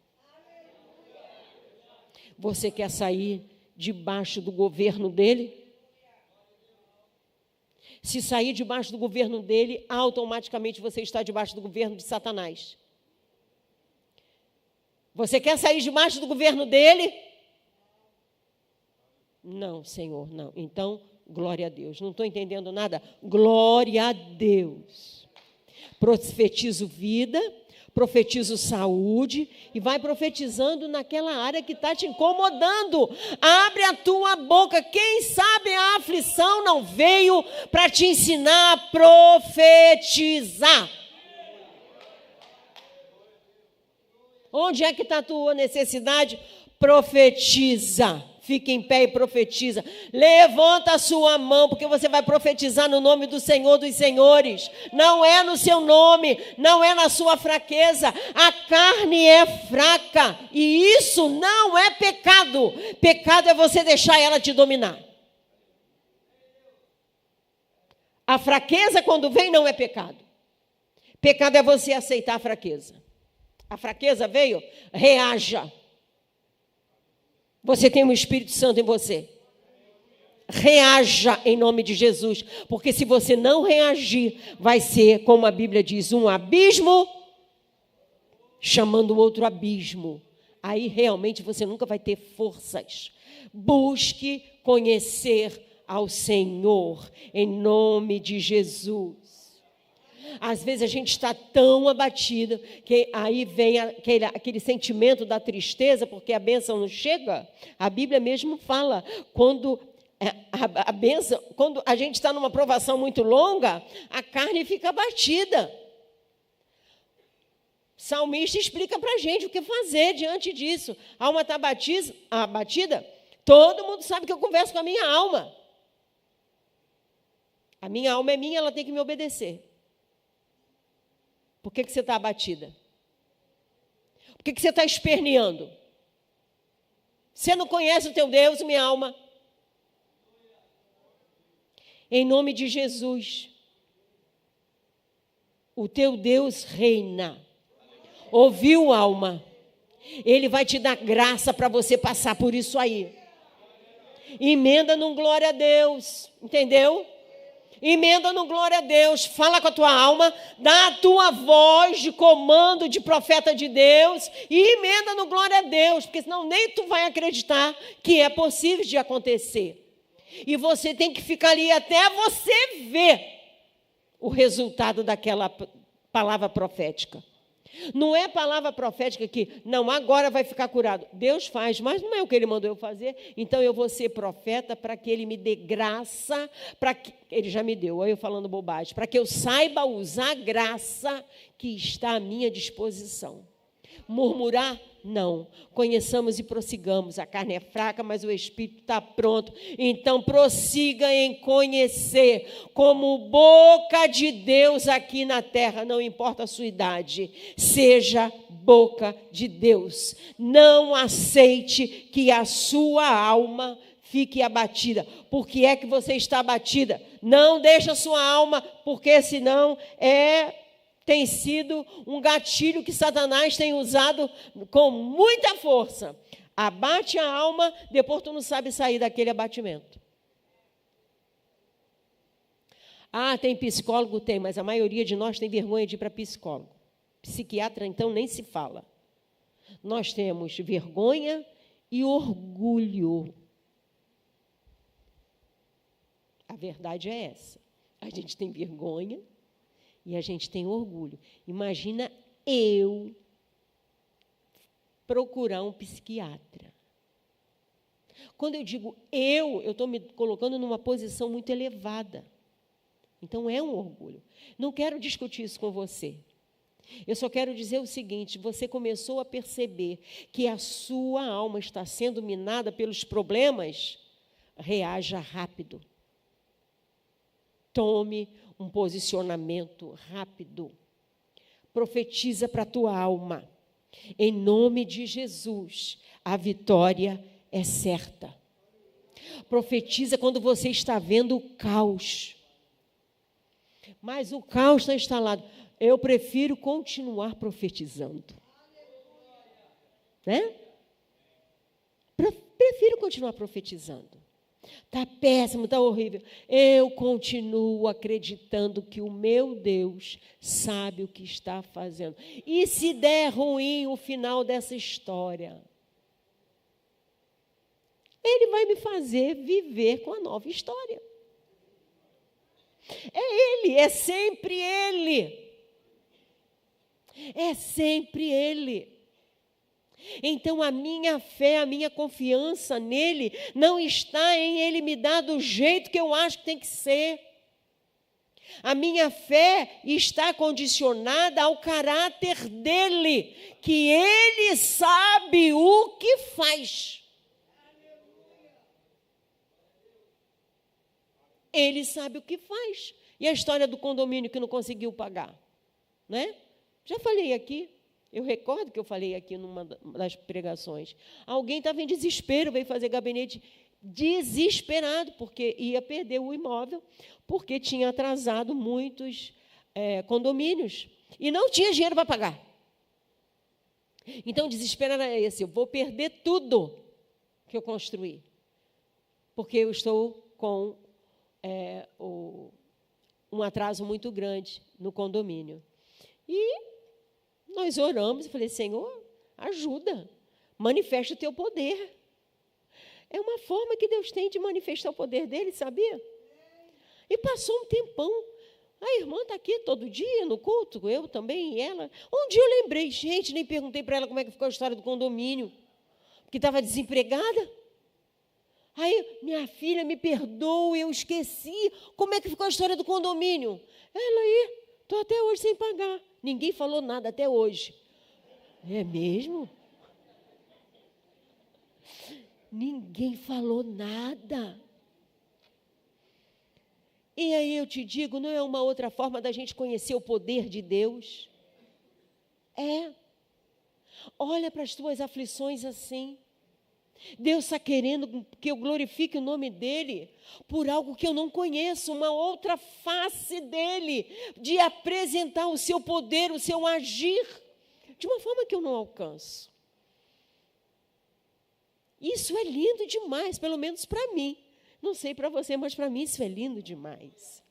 Você quer sair debaixo do governo dele? Se sair debaixo do governo dele, automaticamente você está debaixo do governo de Satanás. Você quer sair debaixo do governo dele? Não, Senhor, não. Então, glória a Deus. Não estou entendendo nada. Glória a Deus. Profetizo vida, profetizo saúde e vai profetizando naquela área que está te incomodando. Abre a tua boca. Quem sabe a aflição não veio para te ensinar a profetizar. Onde é que está a tua necessidade? Profetiza. Fique em pé e profetiza. Levanta a sua mão, porque você vai profetizar no nome do Senhor dos Senhores. Não é no seu nome, não é na sua fraqueza. A carne é fraca e isso não é pecado. Pecado é você deixar ela te dominar. A fraqueza, quando vem, não é pecado. Pecado é você aceitar a fraqueza. A fraqueza veio, reaja. Você tem um Espírito Santo em você. Reaja em nome de Jesus. Porque se você não reagir, vai ser, como a Bíblia diz, um abismo chamando outro abismo. Aí realmente você nunca vai ter forças. Busque conhecer ao Senhor em nome de Jesus. Às vezes a gente está tão abatido que aí vem aquele sentimento da tristeza, porque a bênção não chega. A Bíblia mesmo fala, quando a bênção, quando a gente está numa provação muito longa, a carne fica abatida. O salmista explica para a gente o que fazer diante disso. A alma está abatida, todo mundo sabe que eu converso com a minha alma. A minha alma é minha, ela tem que me obedecer. Por que você está abatida? Por que você está esperneando? Você não conhece o teu Deus, minha alma? Em nome de Jesus, o teu Deus reina. Ouviu, alma? Ele vai te dar graça para você passar por isso aí. Emenda num glória a Deus, entendeu? Emenda no glória a Deus, fala com a tua alma, dá a tua voz de comando de profeta de Deus e emenda no glória a Deus, porque senão nem tu vai acreditar que é possível de acontecer. E você tem que ficar ali até você ver o resultado daquela palavra profética. Não é palavra profética que, não, agora vai ficar curado. Deus faz, mas não é o que Ele mandou eu fazer. Então, eu vou ser profeta para que Ele me dê graça, para que Ele já me deu, olha eu falando bobagem, para que eu saiba usar a graça que está à minha disposição. Murmurar? Não. Conheçamos e prossigamos. A carne é fraca, mas o Espírito está pronto. Então, prossiga em conhecer como boca de Deus aqui na terra. Não importa a sua idade. Seja boca de Deus. Não aceite que a sua alma fique abatida. Por que é que você está abatida? Não deixe a sua alma, porque senão tem sido um gatilho que Satanás tem usado com muita força. Abate a alma, depois tu não sabe sair daquele abatimento. Ah, tem psicólogo? Tem, mas a maioria de nós tem vergonha de ir para psicólogo. Psiquiatra, então, nem se fala. Nós temos vergonha e orgulho. A verdade é essa. A gente tem vergonha e a gente tem orgulho. Imagina eu procurar um psiquiatra. Quando eu digo eu estou me colocando numa posição muito elevada. Então, é um orgulho. Não quero discutir isso com você. Eu só quero dizer o seguinte, você começou a perceber que a sua alma está sendo minada pelos problemas, reaja rápido. Tome um posicionamento rápido. Profetiza para a tua alma. Em nome de Jesus, a vitória é certa. Profetiza quando você está vendo o caos. Mas o caos está instalado. Eu prefiro continuar profetizando. Né? Prefiro continuar profetizando. Está péssimo, está horrível. Eu continuo acreditando que o meu Deus sabe o que está fazendo. E se der ruim o final dessa história, Ele vai me fazer viver com a nova história. É Ele, é sempre Ele. É sempre Ele. Então, a minha fé, a minha confiança nele não está em Ele me dar do jeito que eu acho que tem que ser. A minha fé está condicionada ao caráter dele, que ele sabe o que faz. Ele sabe o que faz. E a história do condomínio que não conseguiu pagar, né? Já falei aqui. Eu recordo que eu falei aqui numa das pregações. Alguém estava em desespero, veio fazer gabinete desesperado, porque ia perder o imóvel, porque tinha atrasado muitos condomínios e não tinha dinheiro para pagar. Então, o desespero era esse: eu vou perder tudo que eu construí, porque eu estou com um atraso muito grande no condomínio. E nós oramos e falei: Senhor, ajuda, manifesta o teu poder. É uma forma que Deus tem de manifestar o poder dele, sabia? E passou um tempão. A irmã está aqui todo dia no culto, eu também e ela. Um dia eu lembrei, gente, nem perguntei para ela como é que ficou a história do condomínio, porque estava desempregada. Aí, minha filha, me perdoe, eu esqueci. Como é que ficou a história do condomínio? Ela aí, estou até hoje sem pagar. Ninguém falou nada até hoje. É mesmo? Ninguém falou nada. E aí eu te digo, não é uma outra forma da gente conhecer o poder de Deus? É. Olha para as tuas aflições assim. Deus está querendo que eu glorifique o nome dEle por algo que eu não conheço, uma outra face dEle, de apresentar o seu poder, o seu agir, de uma forma que eu não alcanço. Isso é lindo demais, pelo menos para mim. Não sei para você, mas para mim isso é lindo demais.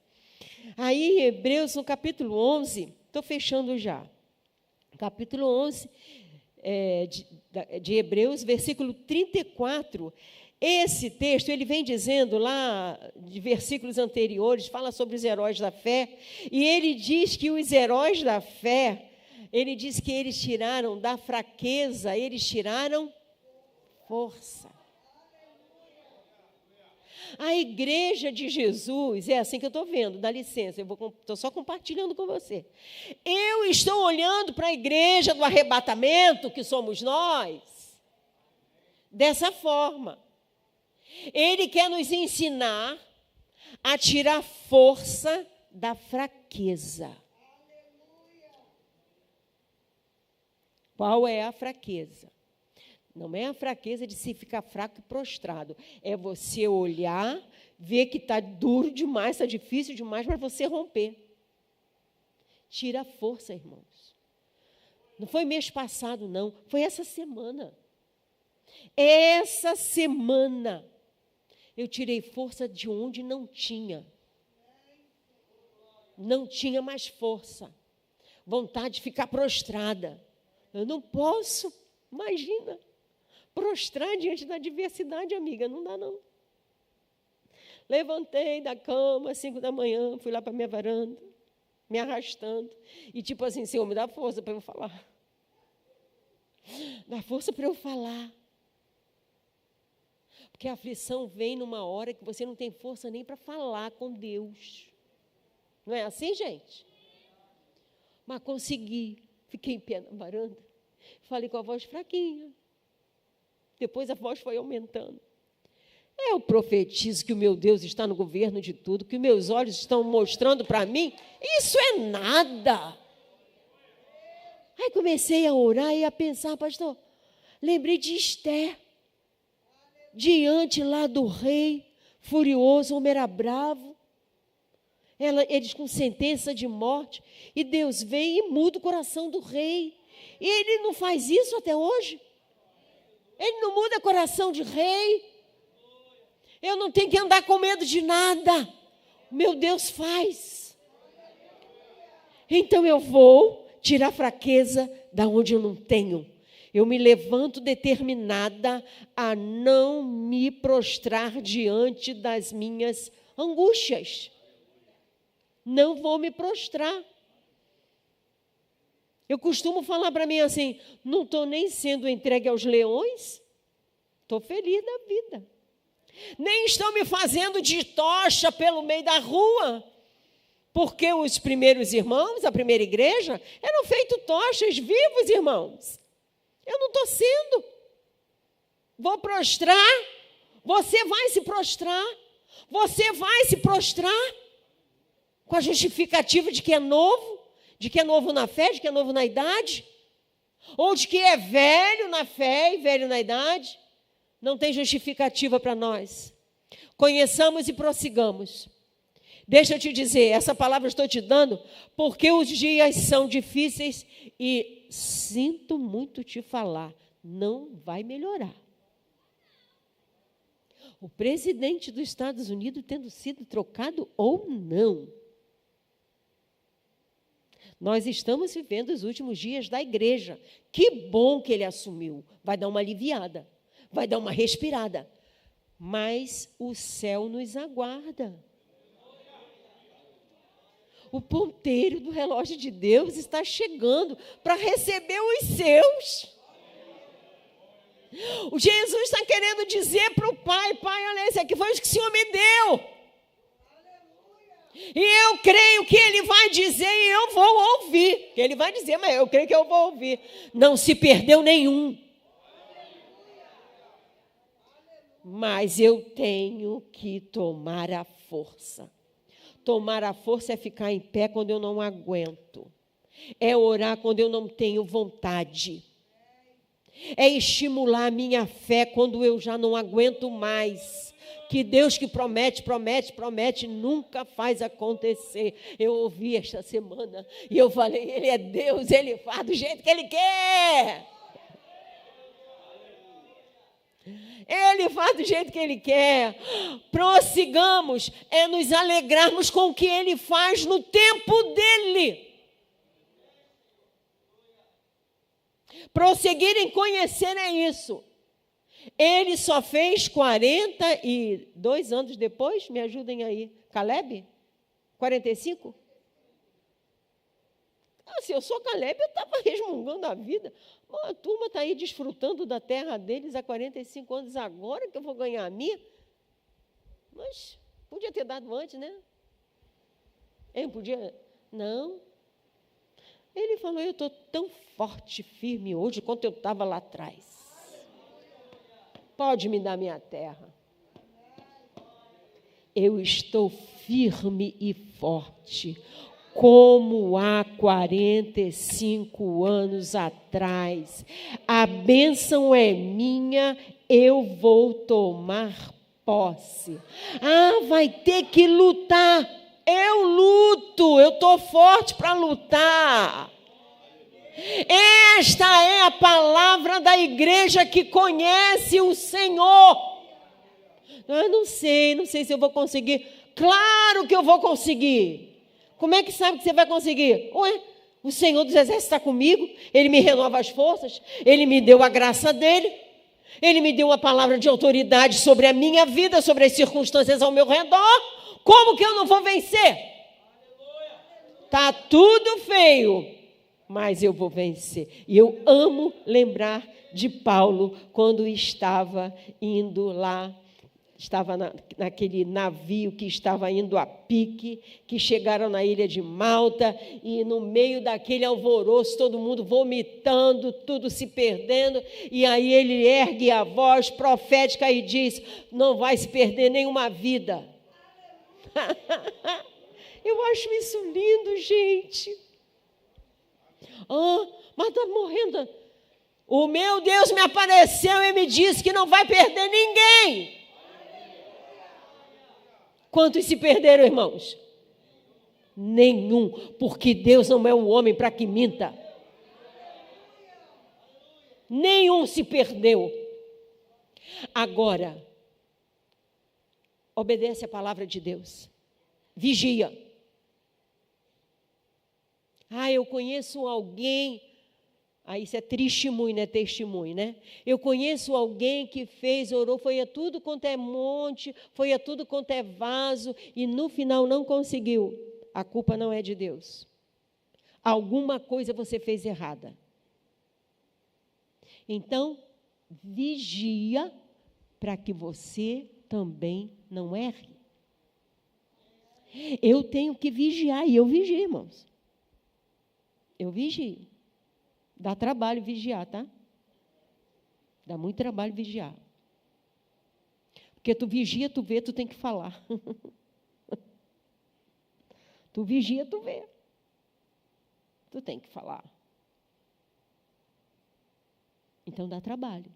Aí, em Hebreus, no capítulo 11, estou fechando já. Capítulo 11 de Hebreus, versículo 34. Esse texto, ele vem dizendo lá, de versículos anteriores, fala sobre os heróis da fé. E ele diz que os heróis da fé, ele diz que eles tiraram da fraqueza, eles tiraram força. A igreja de Jesus, é assim que eu estou vendo, dá licença, estou só compartilhando com você. Eu estou olhando para a igreja do arrebatamento, que somos nós, dessa forma. Ele quer nos ensinar a tirar força da fraqueza. Qual é a fraqueza? Não é a fraqueza de se ficar fraco e prostrado. É você olhar, ver que está duro demais, está difícil demais para você romper. Tira a força, irmãos. Não foi mês passado, não. Foi essa semana. Essa semana, eu tirei força de onde não tinha. Não tinha mais força. Vontade de ficar prostrada. Eu não posso, imagina. Prostrar diante da adversidade, amiga, não dá, não. Levantei da cama às 5 da manhã, fui lá para a minha varanda, me arrastando, e tipo assim, Senhor, me dá força para eu falar. Dá força para eu falar. Porque a aflição vem numa hora que você não tem força nem para falar com Deus. Não é assim, gente? Mas consegui. Fiquei em pé na varanda, falei com a voz fraquinha. Depois a voz foi aumentando. Eu profetizo que o meu Deus está no governo de tudo, que meus olhos estão mostrando para mim, isso é nada. Aí comecei a orar e a pensar, pastor, lembrei de Esther, diante lá do rei, furioso, o homem era bravo, eles com sentença de morte, e Deus vem e muda o coração do rei. E ele não faz isso até hoje? Ele não muda coração de rei. Eu não tenho que andar com medo de nada. Meu Deus faz. Então eu vou tirar a fraqueza da onde eu não tenho. Eu me levanto determinada a não me prostrar diante das minhas angústias. Não vou me prostrar. Eu costumo falar para mim assim, não estou nem sendo entregue aos leões, estou feliz da vida. Nem estão me fazendo de tocha pelo meio da rua, porque os primeiros irmãos, a primeira igreja, eram feitos tochas vivos, irmãos. Eu não estou sendo. Vou prostrar, você vai se prostrar, você vai se prostrar, com a justificativa de que é novo na fé, de que é novo na idade, ou de que é velho na fé e velho na idade. Não tem justificativa para nós. Conheçamos e prossigamos. Deixa eu te dizer, essa palavra eu estou te dando porque os dias são difíceis e sinto muito te falar, não vai melhorar. O presidente dos Estados Unidos tendo sido trocado ou não. Nós estamos vivendo os últimos dias da igreja. Que bom que ele assumiu. Vai dar uma aliviada, vai dar uma respirada. Mas o céu nos aguarda. O ponteiro do relógio de Deus está chegando para receber os seus. O Jesus está querendo dizer para o Pai, Pai, olha, esse aqui foi o que o Senhor me deu. E eu creio que Ele vai dizer e eu vou ouvir. Ele vai dizer, mas eu creio que eu vou ouvir. Não se perdeu nenhum. Mas eu tenho que tomar a força. Tomar a força é ficar em pé quando eu não aguento. É orar quando eu não tenho vontade. É estimular a minha fé quando eu já não aguento mais. Que Deus que promete, promete, promete, nunca faz acontecer. Eu ouvi esta semana e eu falei, Ele é Deus, Ele faz do jeito que Ele quer. Ele faz do jeito que Ele quer. Prossigamos, é nos alegrarmos com o que Ele faz no tempo dEle. Prosseguir em conhecer é isso. Ele só fez 42 anos depois, me ajudem aí, Caleb? 45? Se eu sou Caleb, eu estava resmungando a vida. A turma está aí desfrutando da terra deles há 45 anos, agora que eu vou ganhar a minha. Mas podia ter dado antes, né? Ele podia... Não. Ele falou, eu estou tão forte, firme hoje, quanto eu estava lá atrás. Pode me dar minha terra. Eu estou firme e forte, como há 45 anos atrás. A bênção é minha, eu vou tomar posse. Vai ter que lutar. Eu luto, eu estou forte para lutar. Esta é a palavra da igreja que conhece o Senhor. Eu não sei se eu vou conseguir. Claro que eu vou conseguir. Como é que sabe que você vai conseguir? O Senhor dos Exércitos está comigo, Ele me renova as forças, Ele me deu a graça dEle, Ele me deu uma palavra de autoridade sobre a minha vida, sobre as circunstâncias ao meu redor. Como que eu não vou vencer? Está tudo feio, mas eu vou vencer. E eu amo lembrar de Paulo, quando estava indo lá, estava naquele navio que estava indo a pique, que chegaram na ilha de Malta, e no meio daquele alvoroço, todo mundo vomitando, tudo se perdendo, e aí ele ergue a voz profética e diz, não vai se perder nenhuma vida. Eu acho isso lindo, gente. Mas está morrendo. O meu Deus me apareceu e me disse que não vai perder ninguém. Quantos se perderam, irmãos? Nenhum, porque Deus não é um homem para que minta. Nenhum se perdeu. Agora, obedece a palavra de Deus. Vigia. Eu conheço alguém. Isso é testemunho, não é testemunho, né? Eu conheço alguém que orou, foi a tudo quanto é monte, foi a tudo quanto é vaso, e no final não conseguiu. A culpa não é de Deus. alguma coisa você fez errada. Então, vigia para que você também não erre. Eu tenho que vigiar, e eu vigio, irmãos. Eu vigio. Dá trabalho vigiar, tá? Dá muito trabalho vigiar. Porque tu vigia, tu vê, tu tem que falar. Tu vigia, tu vê. Tu tem que falar. Então dá trabalho.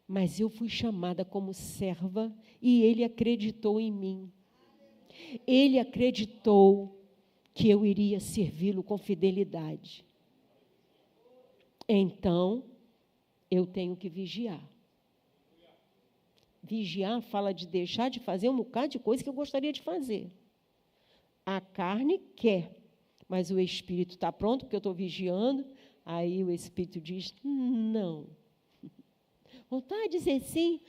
Mas eu fui chamada como serva e ele acreditou em mim. Ele acreditou que eu iria servi-lo com fidelidade. Então, eu tenho que vigiar. Vigiar fala de deixar de fazer um bocado de coisa que eu gostaria de fazer. A carne quer, mas o espírito está pronto, porque eu estou vigiando. Aí o espírito diz, não. Vontade de dizer sim.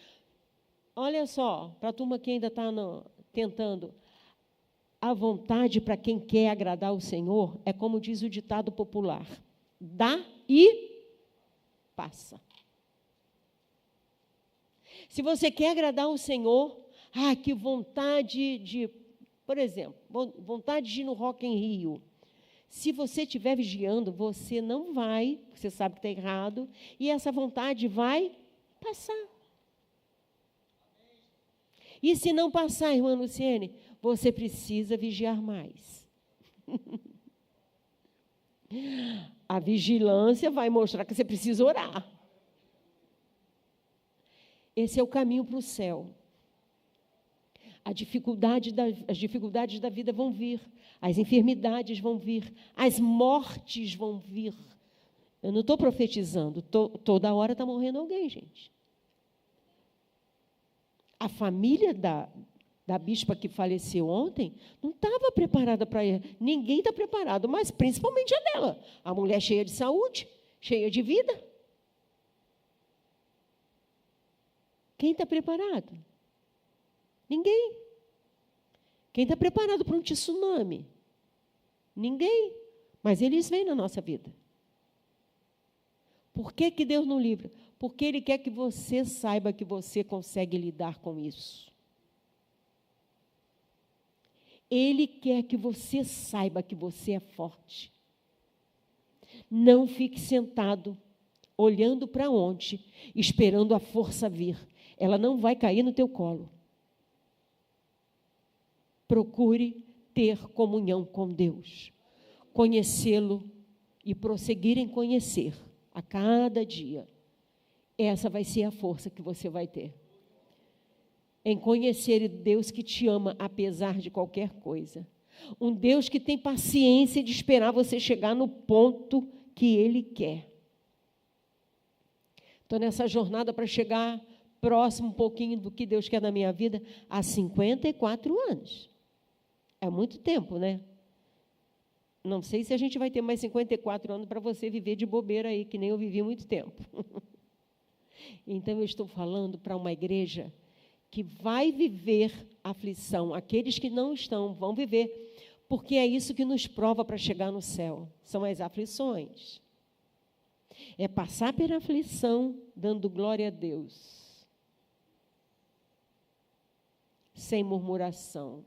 Olha só, para a turma que ainda está tentando. A vontade para quem quer agradar o Senhor é como diz o ditado popular. Dá e passa. Se você quer agradar o Senhor, que vontade de, por exemplo, vontade de ir no Rock in Rio. Se você estiver vigiando, você não vai, você sabe que está errado, e essa vontade vai passar. E se não passar, irmã Luciene, você precisa vigiar mais. A vigilância vai mostrar que você precisa orar. Esse é o caminho para o céu. As dificuldades da vida vão vir, as enfermidades vão vir, as mortes vão vir. Eu não estou profetizando, toda hora está morrendo alguém, gente. A família da bispa que faleceu ontem não estava preparada para ir. Ninguém está preparado, mas principalmente a dela. A mulher cheia de saúde, cheia de vida. Quem está preparado? Ninguém. Quem está preparado para um tsunami? Ninguém. Mas eles vêm na nossa vida. Por que Deus não livra? Porque Ele quer que você saiba que você consegue lidar com isso. Ele quer que você saiba que você é forte. Não fique sentado, olhando para onde, esperando a força vir. Ela não vai cair no teu colo. Procure ter comunhão com Deus, conhecê-lo e prosseguir em conhecer a cada dia. Essa vai ser a força que você vai ter. Em conhecer Deus que te ama apesar de qualquer coisa. Um Deus que tem paciência de esperar você chegar no ponto que Ele quer. Estou nessa jornada para chegar próximo um pouquinho do que Deus quer na minha vida há 54 anos. É muito tempo, né? Não sei se a gente vai ter mais 54 anos para você viver de bobeira aí, que nem eu vivi muito tempo. Então, eu estou falando para uma igreja que vai viver aflição. Aqueles que não estão vão viver, porque é isso que nos prova para chegar no céu. São as aflições. É passar pela aflição, dando glória a Deus. Sem murmuração.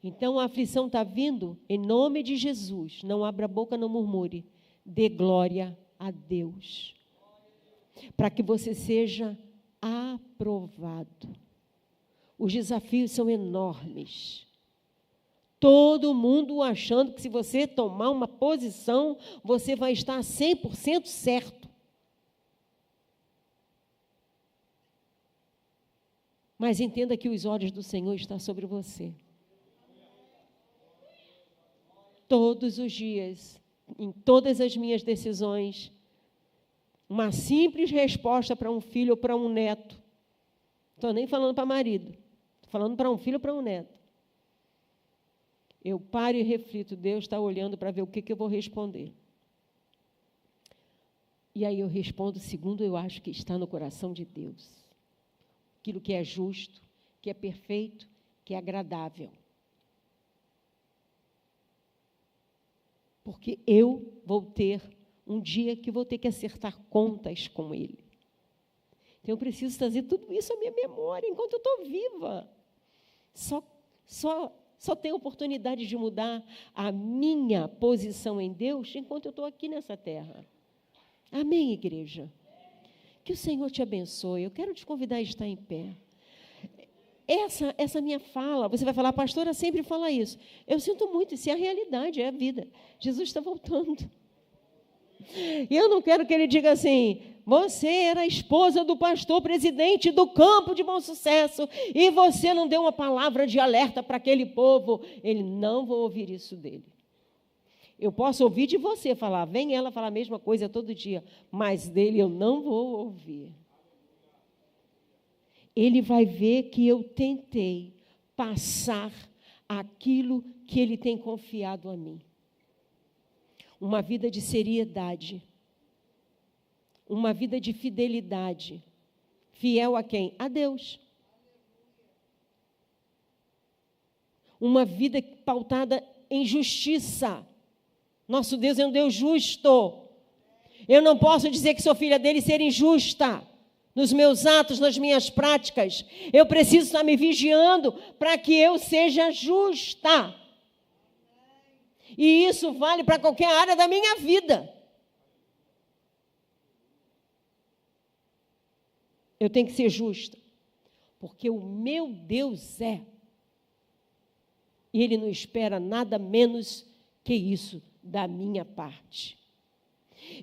Então, a aflição está vindo, em nome de Jesus. Não abra a boca, não murmure. Dê glória a Deus. Para que você seja aprovado. Os desafios são enormes. Todo mundo achando que se você tomar uma posição, você vai estar 100% certo. Mas entenda que os olhos do Senhor estão sobre você. Todos os dias, em todas as minhas decisões, uma simples resposta para um filho ou para um neto. Não estou nem falando para marido, estou falando para um filho ou para um neto. Eu paro e reflito, Deus está olhando para ver o que eu vou responder. E aí eu respondo segundo eu acho que está no coração de Deus. Aquilo que é justo, que é perfeito, que é agradável. porque eu vou ter um dia que vou ter que acertar contas com Ele. Então, eu preciso trazer tudo isso à minha memória enquanto eu estou viva. Só tenho oportunidade de mudar a minha posição em Deus enquanto eu estou aqui nessa terra. Amém, igreja? Que o Senhor te abençoe. Eu quero te convidar a estar em pé. Essa minha fala, você vai falar, pastora sempre fala isso. Eu sinto muito, isso é a realidade, é a vida. Jesus está voltando. E eu não quero que ele diga assim, você era a esposa do pastor presidente do Campo de Bom Sucesso e você não deu uma palavra de alerta para aquele povo. Ele não vai ouvir isso dele. Eu posso ouvir de você falar, vem ela falar a mesma coisa todo dia, mas dele eu não vou ouvir. Ele vai ver que eu tentei passar aquilo que ele tem confiado a mim. Uma vida de seriedade, uma vida de fidelidade. Fiel a quem? A Deus. Uma vida pautada em justiça. Nosso Deus é um Deus justo. Eu não posso dizer que sou filha dele e ser injusta nos meus atos, nas minhas práticas. Eu preciso estar me vigiando para que eu seja justa. E isso vale para qualquer área da minha vida. Eu tenho que ser justa, porque o meu Deus é. E Ele não espera nada menos que isso da minha parte.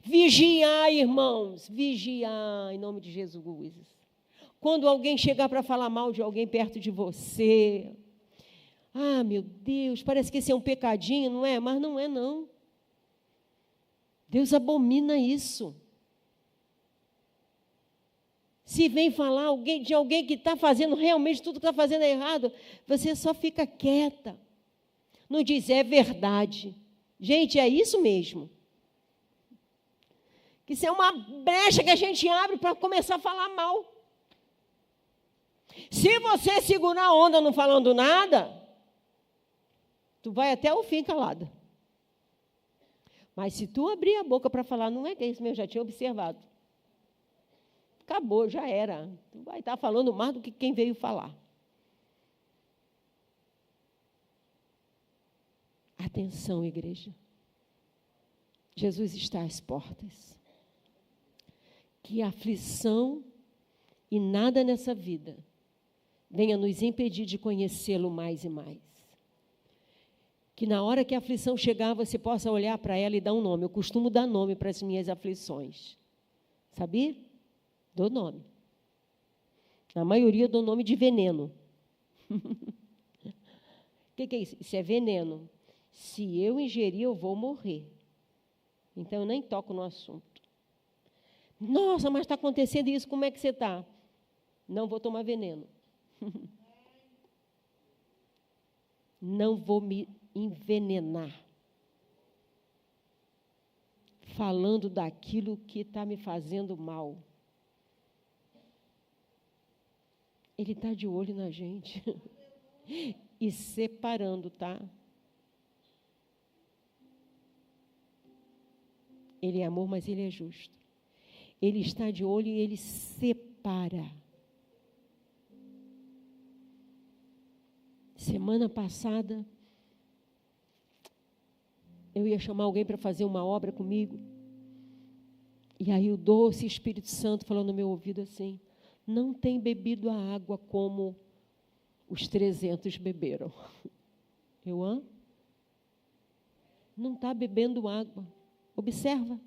Vigiar, irmãos, vigiar em nome de Jesus. Quando alguém chegar para falar mal de alguém perto de você, ah, meu Deus, parece que esse é um pecadinho, não é? Mas não é, não. Deus abomina isso. Se vem falar de alguém que está fazendo realmente tudo que está fazendo é errado, você só fica quieta. Não diz, é verdade. Gente, é isso mesmo. Que isso é uma brecha que a gente abre para começar a falar mal. Se você segurar a onda não falando nada, tu vai até o fim calada. Mas se tu abrir a boca para falar, não é que é isso mesmo, já tinha observado. Acabou, já era. Tu vai estar falando mais do que quem veio falar. Atenção, igreja. Jesus está às portas. Que a aflição e nada nessa vida venha nos impedir de conhecê-lo mais e mais. Que na hora que a aflição chegar, você possa olhar para ela e dar um nome. Eu costumo dar nome para as minhas aflições. Sabia? Dou nome. Na maioria, eu dou nome de veneno. O que é isso? Isso é veneno. Se eu ingerir, eu vou morrer. Então, eu nem toco no assunto. Nossa, mas está acontecendo isso, como é que você está? Não vou tomar veneno. Não vou me envenenar. Falando daquilo que está me fazendo mal. Ele está de olho na gente. E separando, tá? Ele é amor, mas Ele é justo. Ele está de olho e Ele separa. Semana passada, eu ia chamar alguém para fazer uma obra comigo. E aí o doce Espírito Santo falou no meu ouvido assim, não tem bebido a água como os 300 beberam. Eu, não está bebendo água. Observa.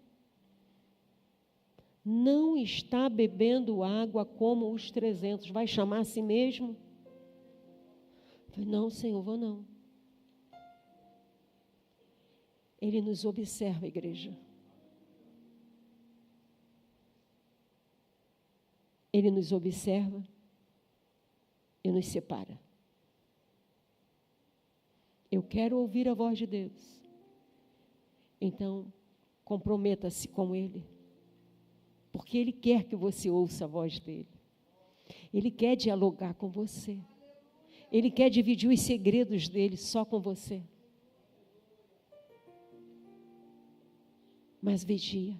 Não está bebendo água como os 300. Vai chamar a si mesmo? Eu falei, não, Senhor, vou não. Ele nos observa, igreja. Ele nos observa e nos separa. Eu quero ouvir a voz de Deus. Então, comprometa-se com Ele. Porque Ele quer que você ouça a voz dEle. Ele quer dialogar com você. Ele quer dividir os segredos dEle só com você. Mas vigia.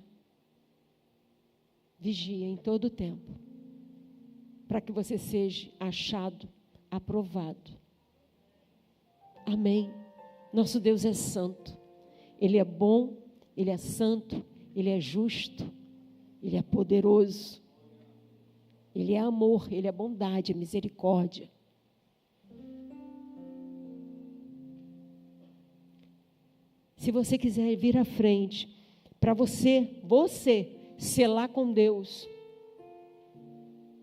Vigia em todo o tempo, para que você seja achado, aprovado. Amém. Nosso Deus é santo. Ele é bom, Ele é santo, Ele é justo, Ele é poderoso. Ele é amor, Ele é bondade, é misericórdia. Se você quiser vir à frente, para você selar com Deus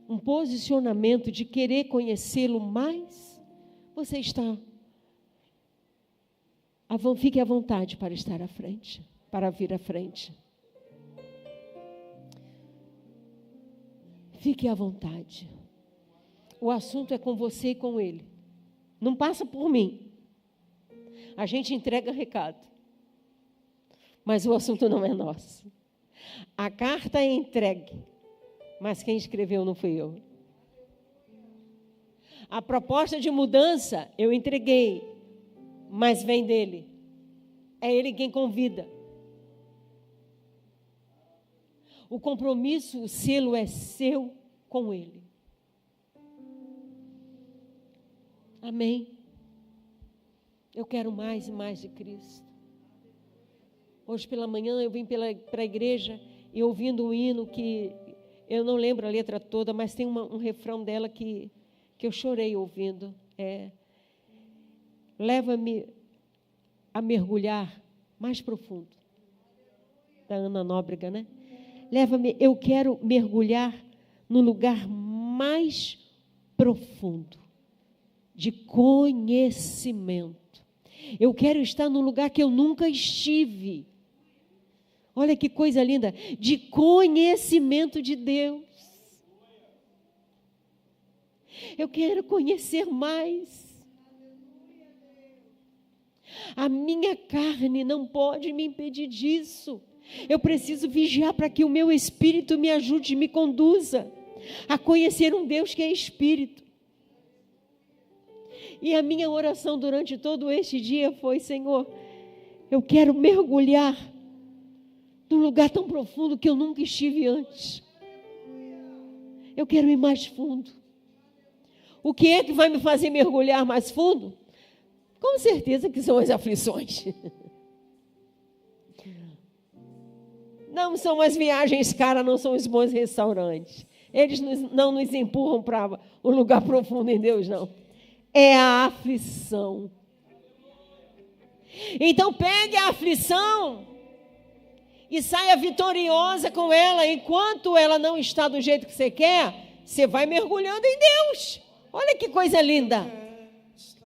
um posicionamento de querer conhecê-lo mais, você fique à vontade para estar à frente, para vir à frente. Fique à vontade. O assunto é com você e com Ele. Não passa por mim. A gente entrega recado. Mas o assunto não é nosso. A carta é entregue, mas quem escreveu não fui eu. A proposta de mudança eu entreguei, mas vem dele. É ele quem convida. O compromisso, o selo é seu com ele. Amém? Eu quero mais e mais de Cristo. Hoje pela manhã eu vim para a igreja e ouvindo um hino que eu não lembro a letra toda, mas tem um refrão dela que eu chorei ouvindo. Leva-me a mergulhar mais profundo. Da Ana Nóbrega, né? Leva-me, eu quero mergulhar no lugar mais profundo de conhecimento. Eu quero estar no lugar que eu nunca estive. Olha que coisa linda, de conhecimento de Deus. Eu quero conhecer mais. A minha carne não pode me impedir disso. Eu preciso vigiar para que o meu espírito me ajude, me conduza a conhecer um Deus que é espírito. E a minha oração durante todo este dia foi: Senhor, eu quero mergulhar num lugar tão profundo que eu nunca estive antes. Eu quero ir mais fundo. O que é que vai me fazer mergulhar mais fundo? Com certeza que são as aflições. Não são as viagens caras, não são os bons restaurantes. Eles não nos empurram para o lugar profundo em Deus, não. É a aflição. Então pegue a aflição e saia vitoriosa com ela. Enquanto ela não está do jeito que você quer, você vai mergulhando em Deus. Olha que coisa linda.